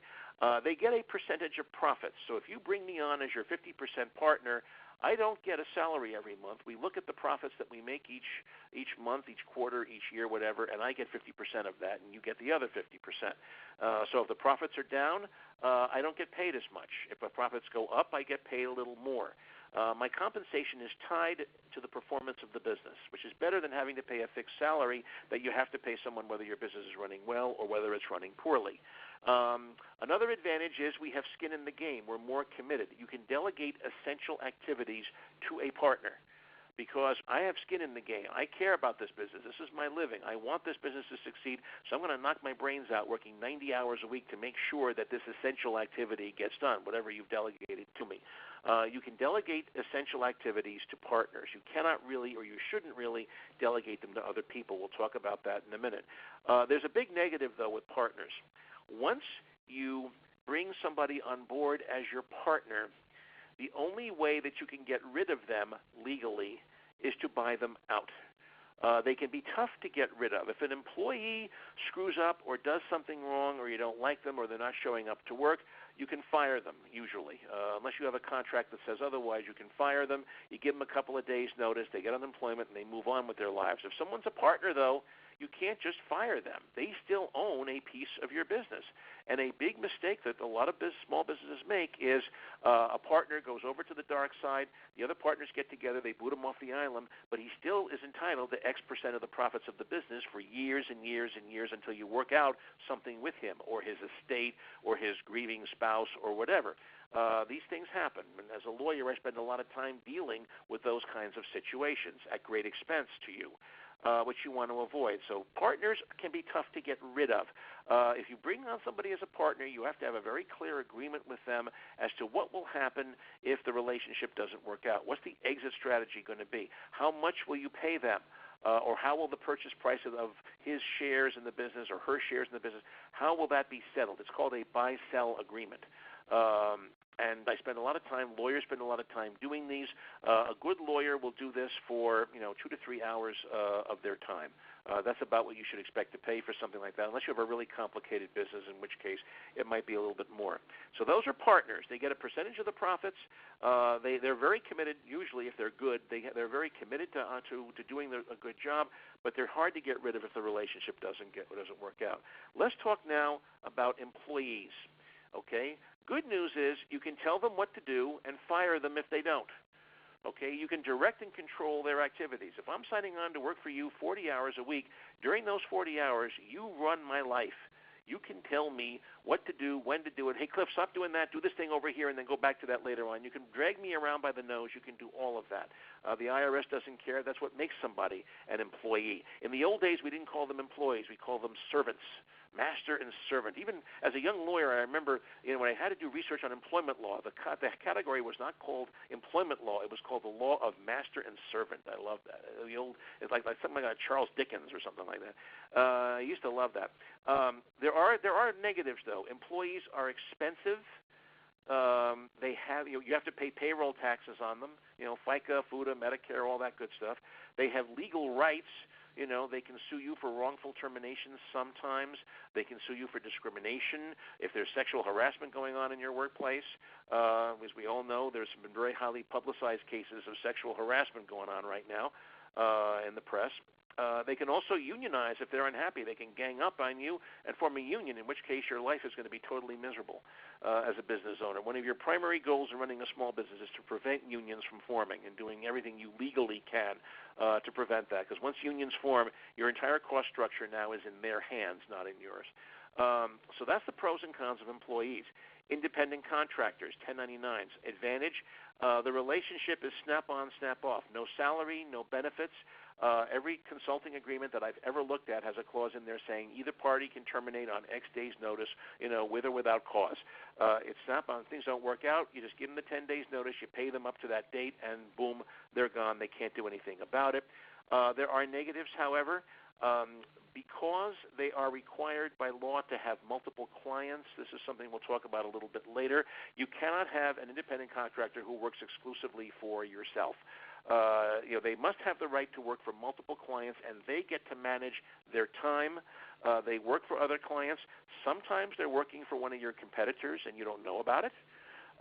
They get a percentage of profits. So if you bring me on as your 50% partner, I don't get a salary every month. We look at the profits that we make each month, each quarter, each year, whatever, and I get 50% of that, and you get the other 50%. So if the profits are down, I don't get paid as much. If the profits go up, I get paid a little more. My compensation is tied to the performance of the business, which is better than having to pay a fixed salary that you have to pay someone whether your business is running well or whether it's running poorly. Another advantage is we have skin in the game. We're more committed. You can delegate essential activities to a partner because I have skin in the game. I care about this business. This is my living. I want this business to succeed, so I'm going to knock my brains out working 90 hours a week to make sure that this essential activity gets done, whatever you've delegated to me. You can delegate essential activities to partners. You cannot really, or you shouldn't really, delegate them to other people. We'll talk about that in a minute. There's a big negative, though, with partners. Once you bring somebody on board as your partner, the only way that you can get rid of them legally is to buy them out. They can be tough to get rid of. If an employee screws up or does something wrong, or you don't like them, or they're not showing up to work, you can fire them, usually. Unless you have a contract that says otherwise, you can fire them. You give them a couple of days' notice, they get unemployment, and they move on with their lives. If someone's a partner, though, you can't just fire them. They still own a piece of your business. And a big mistake that a lot of small businesses make is a partner goes over to the dark side, the other partners get together, they boot him off the island, but he still is entitled to X percent of the profits of the business for years and years and years until you work out something with him or his estate or his grieving spouse or whatever. These things happen. And as a lawyer, I spend a lot of time dealing with those kinds of situations at great expense to you. Which you want to avoid. So partners can be tough to get rid of. If you bring on somebody as a partner, you have to have a very clear agreement with them as to what will happen if the relationship doesn't work out. What's the exit strategy going to be? How much will you pay them? Or how will the purchase price of his shares in the business or her shares in the business, how will that be settled? It's called a buy-sell agreement. And I spend a lot of time, lawyers spend a lot of time doing these. A good lawyer will do this for 2 to 3 hours of their time. That's about what you should expect to pay for something like that, unless you have a really complicated business, in which case it might be a little bit more. So those are partners. They get a percentage of the profits. They're very committed, usually if they're good, they're very committed to doing a good job, but they're hard to get rid of if the relationship doesn't work out. Let's talk now about employees. Okay? Good news is you can tell them what to do and fire them if they don't. Okay? You can direct and control their activities. If I'm signing on to work for you 40 hours a week, during those 40 hours, you run my life. You can tell me what to do, when to do it. Hey, Cliff, stop doing that. Do this thing over here, and then go back to that later on. You can drag me around by the nose. You can do all of that. The IRS doesn't care. That's what makes somebody an employee. In the old days, we didn't call them employees. We called them servants. Master and servant. Even as a young lawyer, I remember when I had to do research on employment law, the category was not called employment law. It was called the law of master and servant. I love that. It's like something like Charles Dickens or something like that. I used to love that. There are negatives, though. Employees are expensive. They have you have to pay payroll taxes on them. FICA, FUTA, Medicare, all that good stuff. They have legal rights. They can sue you for wrongful termination sometimes. They can sue you for discrimination if there's sexual harassment going on in your workplace. As we all know, there's been very highly publicized cases of sexual harassment going on right now in the press. They can also unionize if they're unhappy. They can gang up on you and form a union, in which case your life is going to be totally miserable as a business owner. One of your primary goals in running a small business is to prevent unions from forming and doing everything you legally can to prevent that. Because once unions form, your entire cost structure now is in their hands, not in yours. So that's the pros and cons of employees. Independent contractors, 1099s. Advantage, the relationship is snap-on, snap-off. No salary, no benefits. Every consulting agreement that I've ever looked at has a clause in there saying either party can terminate on X days' notice, with or without cause. It's snap-on. Things don't work out. You just give them the 10 days' notice. You pay them up to that date, and boom, they're gone. They can't do anything about it. There are negatives, however. Because they are required by law to have multiple clients, this is something we'll talk about a little bit later, you cannot have an independent contractor who works exclusively for yourself. They must have the right to work for multiple clients, and they get to manage their time. They work for other clients. Sometimes they're working for one of your competitors, and you don't know about it.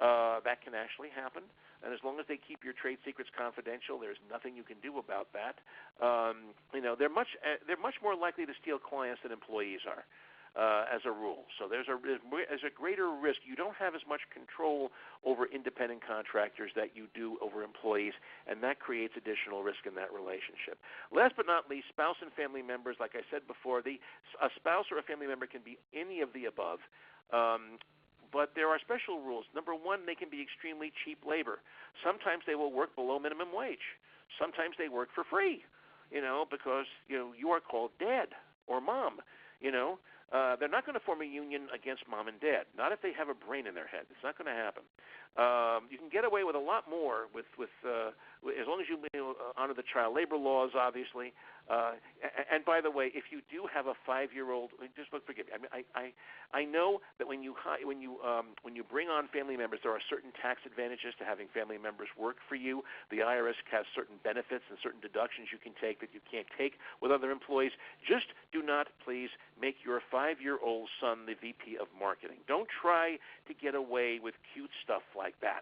That can actually happen. And as long as they keep your trade secrets confidential, there's nothing you can do about that. They're much more likely to steal clients than employees are, as a rule. So there's a greater risk. You don't have as much control over independent contractors that you do over employees, and that creates additional risk in that relationship. Last but not least, spouse and family members. Like I said before, a spouse or a family member can be any of the above. But there are special rules. Number one, they can be extremely cheap labor. Sometimes they will work below minimum wage. Sometimes they work for free, because you are called dad or mom. They're not going to form a union against mom and dad, not if they have a brain in their head. It's not going to happen. You can get away with a lot more with as long as you honor the child labor laws, obviously. And by the way, if you do have a 5-year-old, just forgive me. I know that when you bring on family members, there are certain tax advantages to having family members work for you. The IRS has certain benefits and certain deductions you can take that you can't take with other employees. Just do not, please, make your 5-year-old son the VP of marketing. Don't try to get away with cute stuff like that.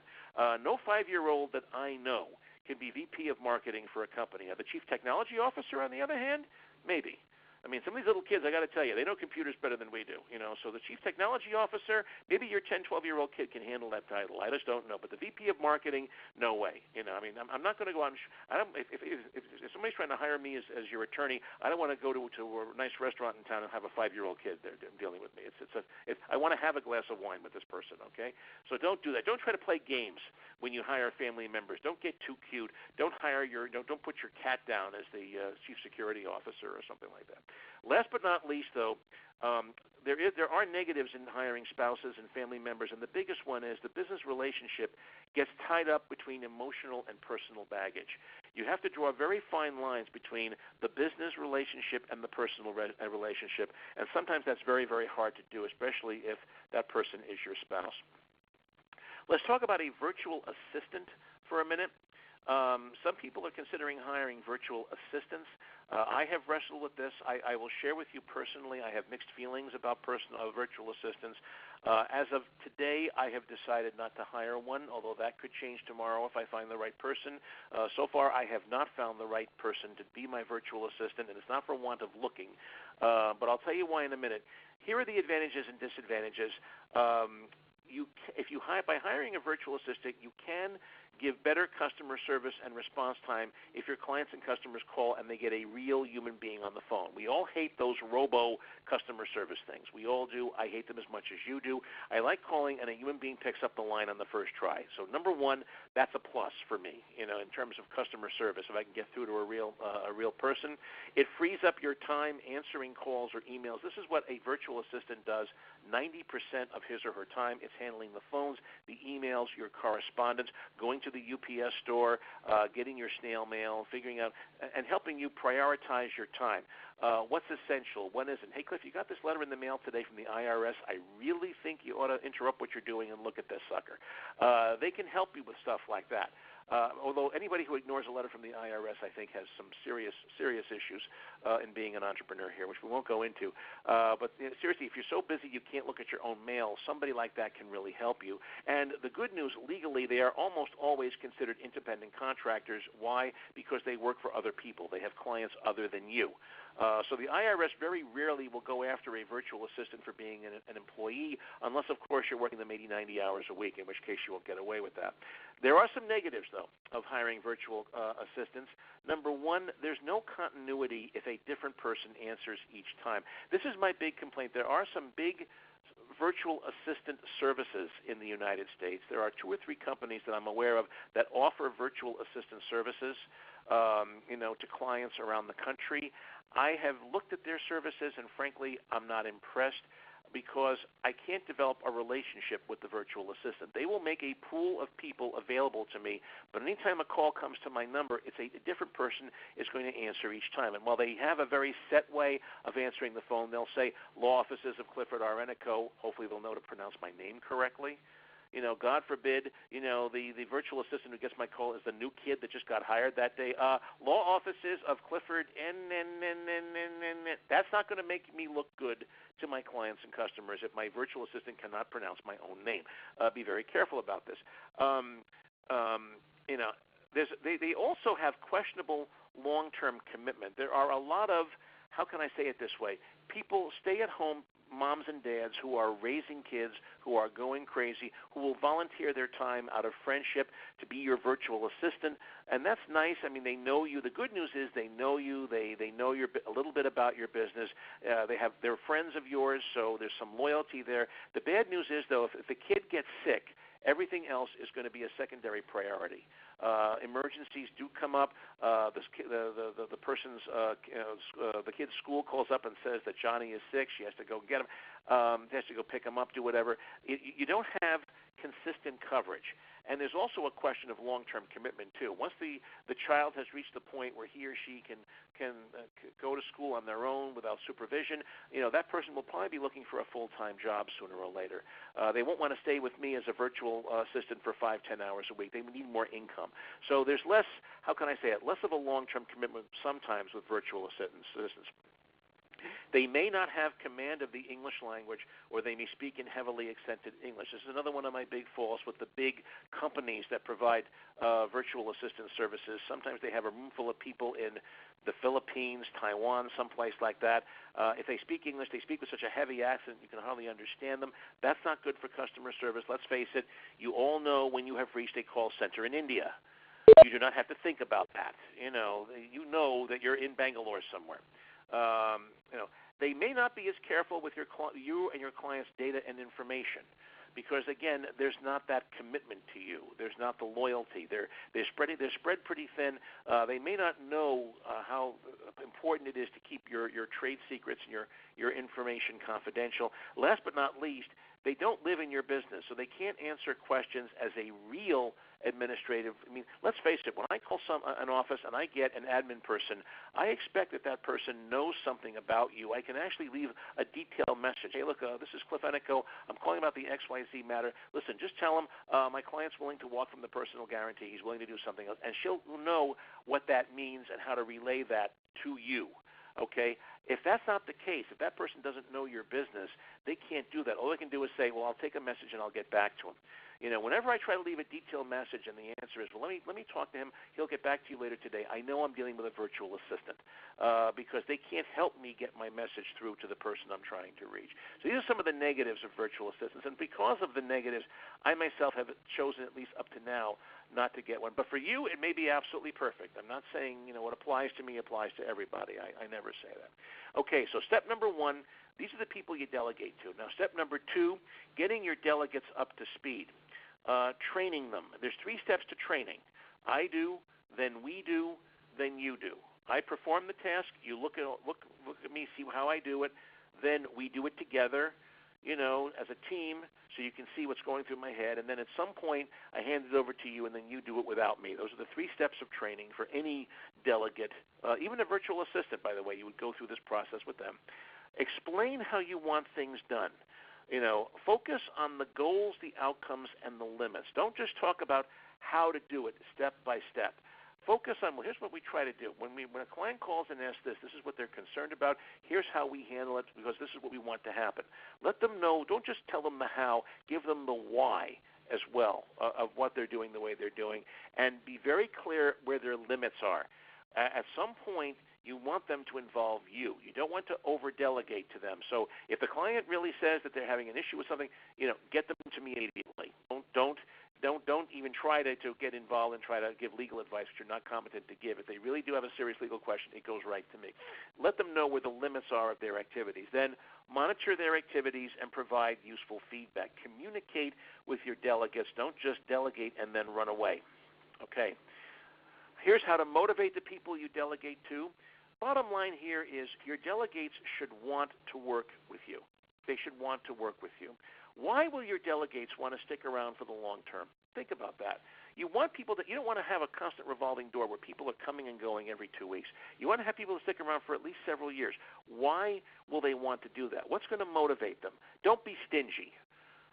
No 5-year-old that I know can be VP of marketing for a company. Now, the chief technology officer, on the other hand, maybe. I mean, some of these little kids, I got to tell you, they know computers better than we do. So the chief technology officer, maybe your 10, 12-year-old kid can handle that title. I just don't know. But the VP of marketing, no way. I mean, I'm not going to go out and if somebody's trying to hire me as your attorney, I don't want to go to a nice restaurant in town and have a 5-year-old kid there dealing with me. I want to have a glass of wine with this person, okay? So don't do that. Don't try to play games when you hire family members. Don't get too cute. Don't put your cat down as the chief security officer or something like that. Last but not least, though, there are negatives in hiring spouses and family members, and the biggest one is the business relationship gets tied up between emotional and personal baggage. You have to draw very fine lines between the business relationship and the personal relationship, and sometimes that's very, very hard to do, especially if that person is your spouse. Let's talk about a virtual assistant for a minute. Some people are considering hiring virtual assistants. I have wrestled with this. I will share with you personally, I have mixed feelings about virtual assistants. As of today, I have decided not to hire one, although that could change tomorrow if I find the right person. So far, I have not found the right person to be my virtual assistant, and it's not for want of looking. But I'll tell you why in a minute. Here are the advantages and disadvantages. By hiring a virtual assistant, you can give better customer service and response time if your clients and customers call and they get a real human being on the phone. We all hate those robo customer service things. We all do. I hate them as much as you do. I like calling and a human being picks up the line on the first try. So number one, that's a plus for me, in terms of customer service. If I can get through to a real person, it frees up your time answering calls or emails. This is what a virtual assistant does 90% of his or her time. It's handling the phones, the emails, your correspondence, going to the UPS store, getting your snail mail, figuring out, and helping you prioritize your time. What's essential? What isn't? Hey, Cliff, you got this letter in the mail today from the IRS. I really think you ought to interrupt what you're doing and look at this sucker. They can help you with stuff like that. Although anybody who ignores a letter from the IRS, I think, has some serious issues in being an entrepreneur here, which we won't go into. But seriously, if you're so busy you can't look at your own mail, somebody like that can really help you. And the good news, legally, they are almost always considered independent contractors. Why? Because they work for other people. They have clients other than you. So the IRS very rarely will go after a virtual assistant for being an employee, unless, of course, you're working them 80, 90 hours a week, in which case you won't get away with that. There are some negatives, though, of hiring virtual assistants. Number one, there's no continuity if a different person answers each time. This is my big complaint. There are some big virtual assistant services in the United States. There are 2 or 3 companies that I'm aware of that offer virtual assistant services, to clients around the country. I have looked at their services, and frankly, I'm not impressed because I can't develop a relationship with the virtual assistant. They will make a pool of people available to me, but anytime a call comes to my number, it's a different person is going to answer each time. And while they have a very set way of answering the phone, they'll say, law offices of Clifford R. Ennico. Hopefully they'll know to pronounce my name correctly. God forbid, the virtual assistant who gets my call is the new kid that just got hired that day. Law offices of Clifford, that's not going to make me look good to my clients and customers if my virtual assistant cannot pronounce my own name. Be very careful about this. They also have questionable long-term commitment. There are a lot of, how can I say it this way, people stay-at-home moms and dads who are raising kids, who are going crazy, who will volunteer their time out of friendship to be your virtual assistant, and that's nice. I mean, they know you. The good news is they know you. They know a little bit about your business. They're friends of yours, so there's some loyalty there. The bad news is, though, if the kid gets sick, everything else is going to be a secondary priority. Emergencies do come up. The person's the kid's school calls up and says that Johnny is sick. She has to go get him. Has to go pick him up, do whatever. You don't have consistent coverage. And there's also a question of long-term commitment too. Once the child has reached the point where he or she can go to school on their own without supervision, that person will probably be looking for a full-time job sooner or later. They won't want to stay with me as a virtual assistant for 5-10 hours a week. They need more income. So there's less, how can I say it, less of a long-term commitment sometimes with virtual assistants. They may not have command of the English language, or they may speak in heavily accented English. This is another one of my big faults with the big companies that provide virtual assistant services. Sometimes they have a room full of people in the Philippines, Taiwan, someplace like that. If they speak English, they speak with such a heavy accent you can hardly understand them. That's not good for customer service. Let's face it, you all know when you have reached a call center in India. You do not have to think about that. You know that you're in Bangalore somewhere. They may not be as careful with you and your client's data and information because, again, there's not that commitment to you. There's not the loyalty. They're spread pretty thin. They may not know how important it is to keep your trade secrets and your information confidential. Last but not least, they don't live in your business, so they can't answer questions as a real administrative. I mean, let's face it, when I call an office and I get an admin person, I expect that person knows something about you. I can actually leave a detailed message. Hey, look, this is Cliff Ennico. I'm calling about the XYZ matter. Listen, just tell him my client's willing to walk from the personal guarantee. He's willing to do something else. And she'll know what that means and how to relay that to you. Okay? If that's not the case, if that person doesn't know your business, they can't do that. All they can do is say, well, I'll take a message and I'll get back to him. Whenever I try to leave a detailed message and the answer is, well, let me talk to him. He'll get back to you later today. I know I'm dealing with a virtual assistant because they can't help me get my message through to the person I'm trying to reach. So these are some of the negatives of virtual assistants. And because of the negatives, I myself have chosen, at least up to now, not to get one. But for you, it may be absolutely perfect. I'm not saying, what applies to me applies to everybody. I never say that. Okay, so step number 1, these are the people you delegate to. Now, step number 2, getting your delegates up to speed. Training them. There's 3 steps to training. I do, then we do, then you do. I perform the task. You look at me, see how I do it. Then we do it together, as a team, so you can see what's going through my head. And then at some point, I hand it over to you, and then you do it without me. Those are the 3 steps of training for any delegate, even a virtual assistant, by the way. You would go through this process with them. Explain how you want things done. Focus on the goals, the outcomes, and the limits. Don't just talk about how to do it step by step. Focus on, well, here's what we try to do. When a client calls and asks this is what they're concerned about. Here's how we handle it because this is what we want to happen. Let them know. Don't just tell them the how. Give them the why as well of what they're doing the way they're doing, and be very clear where their limits are. At some point, you want them to involve you. You don't want to over-delegate to them. So if the client really says that they're having an issue with something, get them to me immediately. Don't even try to get involved and try to give legal advice which you're not competent to give. If they really do have a serious legal question, it goes right to me. Let them know where the limits are of their activities. Then monitor their activities and provide useful feedback. Communicate with your delegates. Don't just delegate and then run away. Okay. Here's how to motivate the people you delegate to. Bottom line here is your delegates should want to work with you. They should want to work with you. Why will your delegates want to stick around for the long term? Think about that. You want people you don't want to have a constant revolving door where people are coming and going every 2 weeks. You want to have people to stick around for at least several years. Why will they want to do that? What's going to motivate them? Don't be stingy.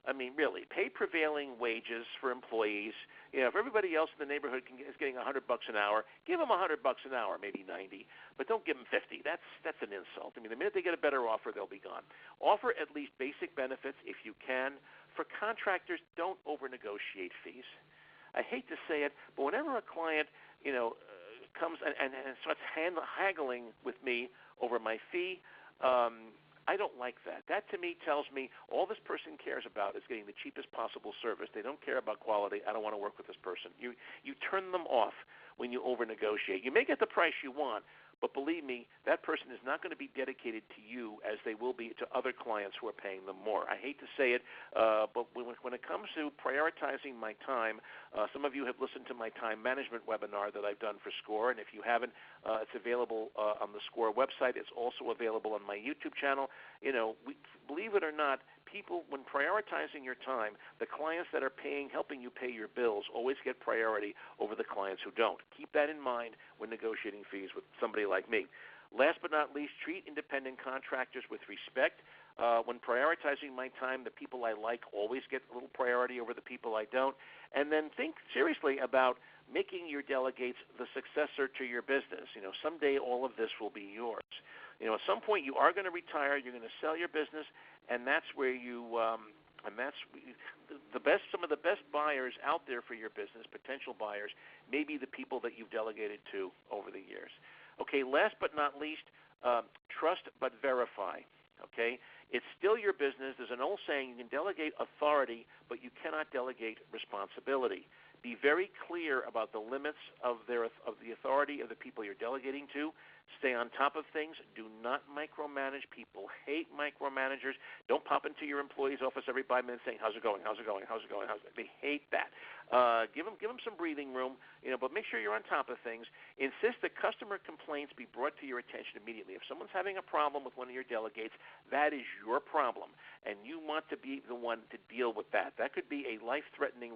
I mean, really, pay prevailing wages for employees. If everybody else in the neighborhood is getting $100 an hour, give them $100 an hour, maybe 90, but don't give them 50. That's an insult. I mean, the minute they get a better offer, they'll be gone. Offer at least basic benefits if you can. For contractors, don't over-negotiate fees. I hate to say it, but whenever a client, comes and starts haggling with me over my fee, I don't like that. That, to me, tells me all this person cares about is getting the cheapest possible service. They don't care about quality. I don't want to work with this person. You turn them off when you over-negotiate. You may get the price you want, But believe me, that person is not going to be dedicated to you as they will be to other clients who are paying them more. I hate to say it, but when it comes to prioritizing my time, some of you have listened to my time management webinar that I've done for SCORE, and if you haven't, it's available on the SCORE website. It's also available on my YouTube channel. Believe it or not, people, when prioritizing your time, the clients that are helping you pay your bills always get priority over the clients who don't. Keep that in mind when negotiating fees with somebody like me. Last but not least, treat independent contractors with respect. When prioritizing my time, the people I like always get a little priority over the people I don't. And then think seriously about making your delegates the successor to your business. Someday all of this will be yours. At some point you are going to retire, you're going to sell your business, and that's where some of the best buyers out there for your business, potential buyers, may be the people that you've delegated to over the years. Okay, last but not least, trust but verify. Okay, it's still your business. There's an old saying: you can delegate authority, but you cannot delegate responsibility. Be very clear about the limits of the authority of the people you're delegating to. Stay on top of things. Do not micromanage. People hate micromanagers. Don't pop into your employee's office every 5 minutes saying, "How's it going? How's it going? How's it going?" They hate that. Give them some breathing room, but make sure you're on top of things. Insist that customer complaints be brought to your attention immediately. If someone's having a problem with one of your delegates, that is your problem, and you want to be the one to deal with that. That could be a life-threatening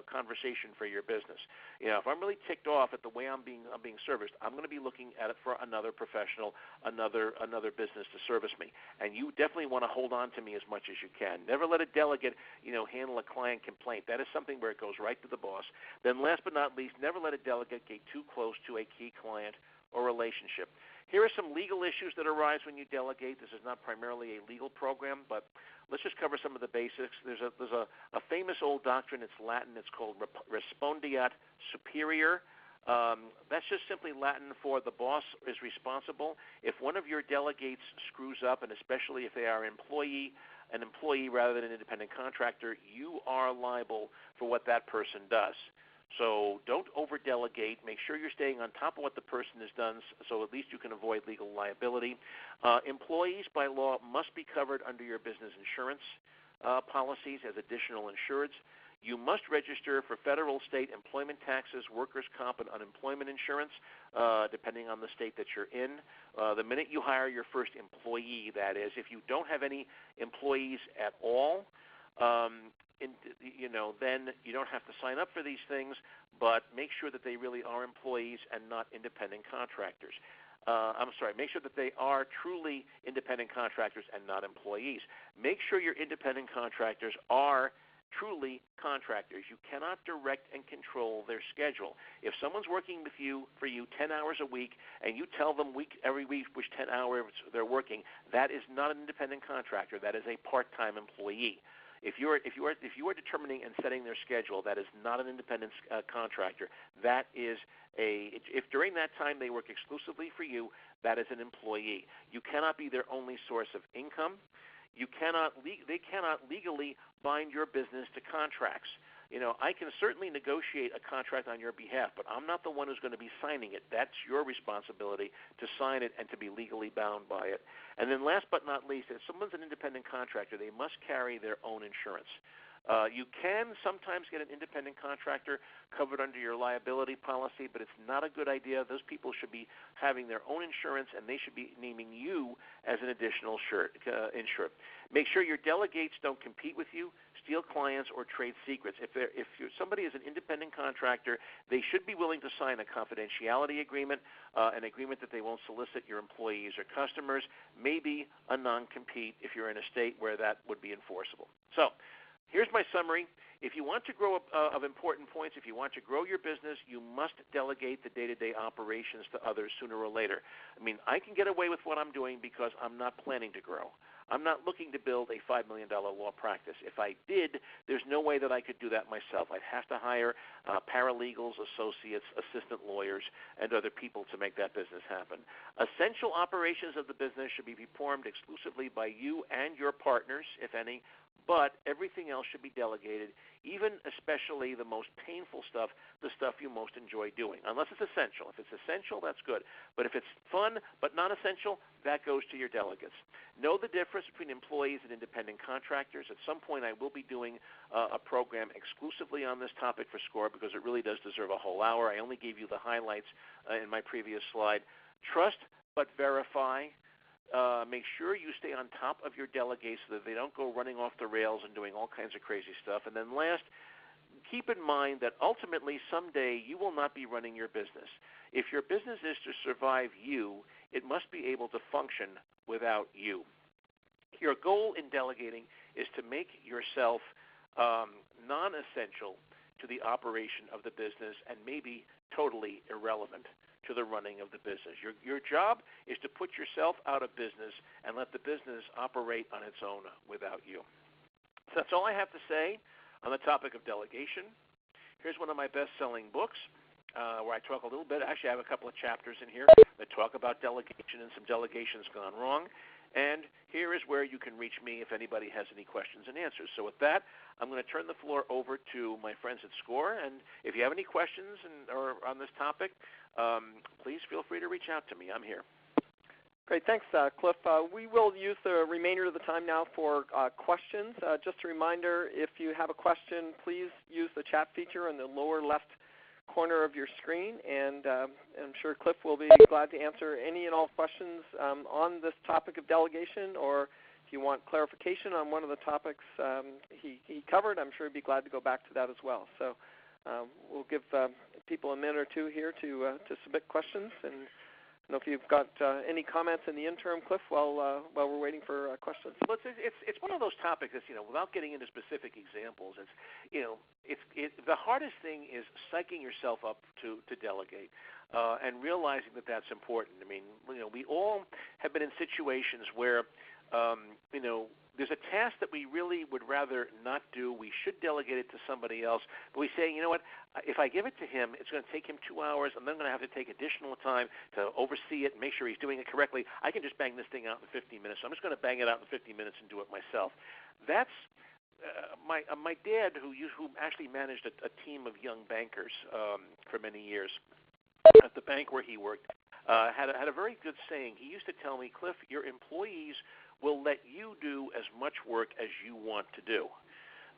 conversation for your business. If I'm really ticked off at the way I'm being serviced, I'm going to be looking at it for another professional, another business to service me. And you definitely want to hold on to me as much as you can. Never let a delegate, handle a client complaint. That is something where it goes right to the boss. Then last but not least, never let a delegate get too close to a key client or relationship. Here are some legal issues that arise when you delegate. This is not primarily a legal program, but let's just cover some of the basics. There's a famous old doctrine. It's Latin. It's called respondeat superior. That's just simply Latin for the boss is responsible. If one of your delegates screws up, and especially if they are an employee rather than an independent contractor, you are liable for what that person does. So don't over-delegate. Make sure you're staying on top of what the person has done so at least you can avoid legal liability. Employees, by law, must be covered under your business insurance policies as additional insureds. You must register for federal, state employment taxes, workers' comp, and unemployment insurance, depending on the state that you're in. The minute you hire your first employee, that is, if you don't have any employees at all, then you don't have to sign up for these things, but make sure that they really are employees and not independent contractors. Make sure that they are truly independent contractors and not employees. Make sure your independent contractors are truly contractors. You cannot direct and control their schedule. If someone's working for you 10 hours a week and you tell them every week which 10 hours they're working, that is not an independent contractor. That is a part-time employee. If you are determining and setting their schedule, that is not an independent contractor. That is if during that time they work exclusively for you, that is an employee. You cannot be their only source of income. They cannot legally bind your business to contracts. I can certainly negotiate a contract on your behalf, but I'm not the one who's going to be signing it. That's your responsibility to sign it and to be legally bound by it. And then last but not least, if someone's an independent contractor, they must carry their own insurance. You can sometimes get an independent contractor covered under your liability policy, but it's not a good idea. Those people should be having their own insurance, and they should be naming you as an additional insured. Make sure your delegates don't compete with you, steal clients, or trade secrets. If somebody is an independent contractor, they should be willing to sign a confidentiality agreement, an agreement that they won't solicit your employees or customers, maybe a non-compete if you're in a state where that would be enforceable. So here's my summary. If you want to grow of important points, if you want to grow your business, you must delegate the day-to-day operations to others sooner or later. I can get away with what I'm doing because I'm not planning to grow. I'm not looking to build a $5 million law practice. If I did, there's no way that I could do that myself. I'd have to hire paralegals, associates, assistant lawyers, and other people to make that business happen. Essential operations of the business should be performed exclusively by you and your partners, if any, but everything else should be delegated, even especially the most painful stuff, the stuff you most enjoy doing, unless it's essential. If it's essential, that's good. But if it's fun but not essential, that goes to your delegates. Know the difference between employees and independent contractors. At some point, I will be doing a program exclusively on this topic for SCORE because it really does deserve a whole hour. I only gave you the highlights in my previous slide. Trust but verify. Make sure you stay on top of your delegates so that they don't go running off the rails and doing all kinds of crazy stuff. And then last, keep in mind that ultimately someday you will not be running your business. If your business is to survive you, it must be able to function without you. Your goal in delegating is to make yourself non-essential to the operation of the business and maybe totally irrelevant to the running of the business. Your job is to put yourself out of business and let the business operate on its own without you. So that's all I have to say on the topic of delegation. Here's one of my best-selling books where I talk a little bit. Actually, I have a couple of chapters in here that talk about delegation and some delegations gone wrong. And here is where you can reach me if anybody has any questions and answers. So with that, I'm going to turn the floor over to my friends at SCORE. And if you have any questions or on this topic, please feel free to reach out to me. I'm here. Great. Thanks, Cliff. We will use the remainder of the time now for questions. Just a reminder, if you have a question, please use the chat feature in the lower left corner of your screen, and I'm sure Cliff will be glad to answer any and all questions on this topic of delegation, or if you want clarification on one of the topics he covered, I'm sure he'd be glad to go back to that as well. So we'll give people a minute or two here to submit questions, and I don't know if you've got any comments in the interim, Cliff, while we're waiting for questions. Well, it's one of those topics that's, without getting into specific examples, the hardest thing is psyching yourself up to delegate and realizing that that's important. I mean, we all have been in situations where, there's a task that we really would rather not do. We should delegate it to somebody else. But we say, you know what, if I give it to him, it's going to take him 2 hours, and then I'm going to have to take additional time to oversee it and make sure he's doing it correctly. I can just bang this thing out in 15 minutes. So I'm just going to bang it out in 15 minutes and do it myself. That's my dad, who actually managed a team of young bankers for many years at the bank where he worked, had a very good saying. He used to tell me, Cliff, your employees will let you do as much work as you want to do,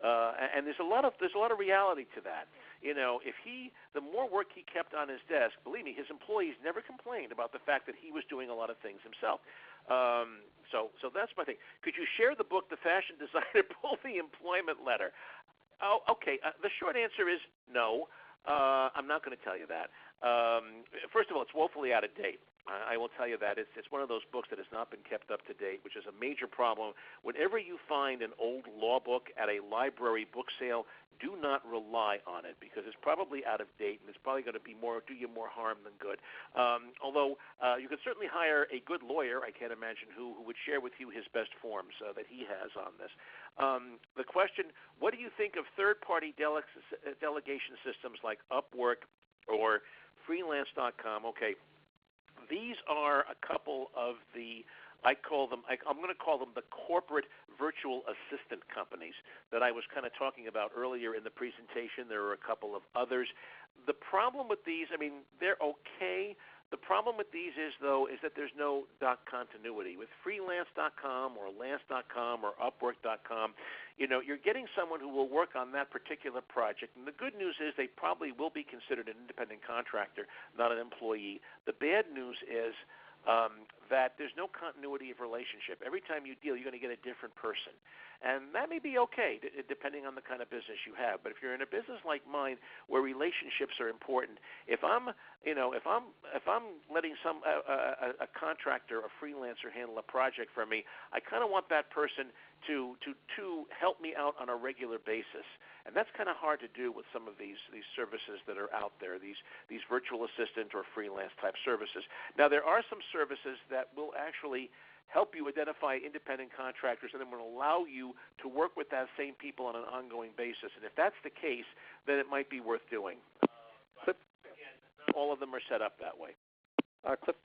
and there's a lot of reality to that. If the more work he kept on his desk, believe me, his employees never complained about the fact that he was doing a lot of things himself. So that's my thing. Could you share the book, The Fashion Designer Pulled the Employment Letter? Oh, okay. The short answer is no. I'm not going to tell you that. First of all, it's woefully out of date. I will tell you that. It's one of those books that has not been kept up to date, which is a major problem. Whenever you find an old law book at a library book sale, do not rely on it because it's probably out of date and it's probably going to do you more harm than good. Although you could certainly hire a good lawyer, I can't imagine who would share with you his best forms that he has on this. The question, what do you think of third-party delegation systems like Upwork or freelance.com? Okay. These are a couple of I'm going to call them the corporate virtual assistant companies that I was kind of talking about earlier in the presentation. There are a couple of others. The problem with these, they're okay. The problem with these is that there's no continuity. With freelance.com or lance.com or upwork.com, you're getting someone who will work on that particular project. And the good news is they probably will be considered an independent contractor, not an employee. The bad news is that there's no continuity of relationship. Every time you deal, you're going to get a different person. And that may be okay, depending on the kind of business you have. But if you're in a business like mine, where relationships are important, if I'm letting a contractor, a freelancer, handle a project for me, I kind of want that person to help me out on a regular basis. And that's kind of hard to do with some of these services that are out there, these virtual assistant or freelance type services. Now, there are some services that will actually help you identify independent contractors and then will allow you to work with that same people on an ongoing basis. And if that's the case, then it might be worth doing. But again, not all of them are set up that way. Cliff,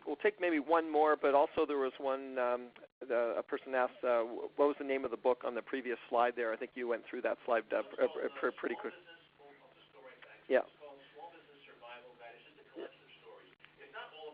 we'll take maybe one more, but also there was one a person asked, what was the name of the book on the previous slide there? I think you went through that slide pretty quick. Yeah.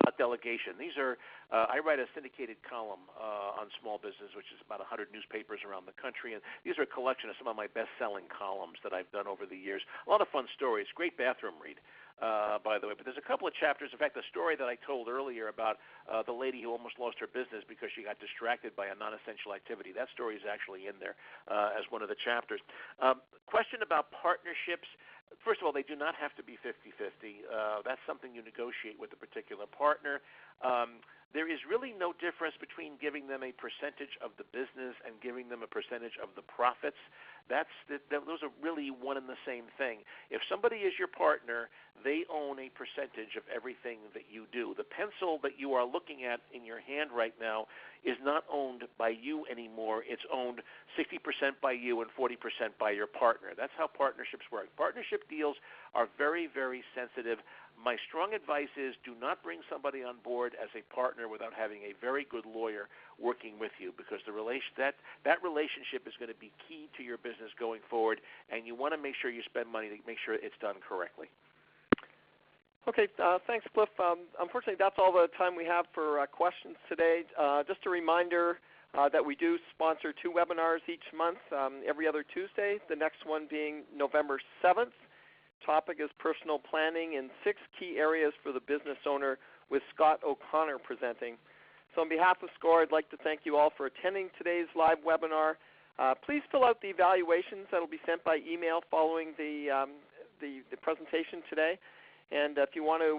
About delegation. These are, I write a syndicated column on small business, which is about 100 newspapers around the country, and these are a collection of some of my best-selling columns that I've done over the years. A lot of fun stories. Great bathroom read, by the way. But there's a couple of chapters. In fact, the story that I told earlier about the lady who almost lost her business because she got distracted by a non-essential activity, that story is actually in there as one of the chapters. Question about partnerships. First of all, they do not have to be 50-50. That's something you negotiate with a particular partner. There is really no difference between giving them a percentage of the business and giving them a percentage of the profits. Those are really one and the same thing. If somebody is your partner, they own a percentage of everything that you do. The pencil that you are looking at in your hand right now is not owned by you anymore. It's owned 60% by you and 40% by your partner. That's how partnerships work. Partnership deals are very, very sensitive. My strong advice is do not bring somebody on board as a partner without having a very good lawyer working with you, because that relationship is going to be key to your business going forward, and you want to make sure you spend money to make sure it's done correctly. Okay, thanks, Cliff. Unfortunately, that's all the time we have for questions today. Just a reminder that we do sponsor 2 webinars each month, every other Tuesday, the next one being November 7th. Topic is personal planning in 6 key areas for the business owner, with Scott O'Connor presenting. So on behalf of SCORE, I'd like to thank you all for attending today's live webinar. Please fill out the evaluations that will be sent by email following the presentation today. And if you want to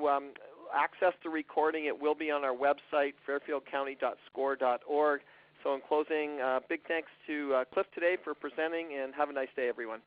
access the recording, it will be on our website, fairfieldcounty.score.org. So in closing, big thanks to Cliff today for presenting, and have a nice day, everyone.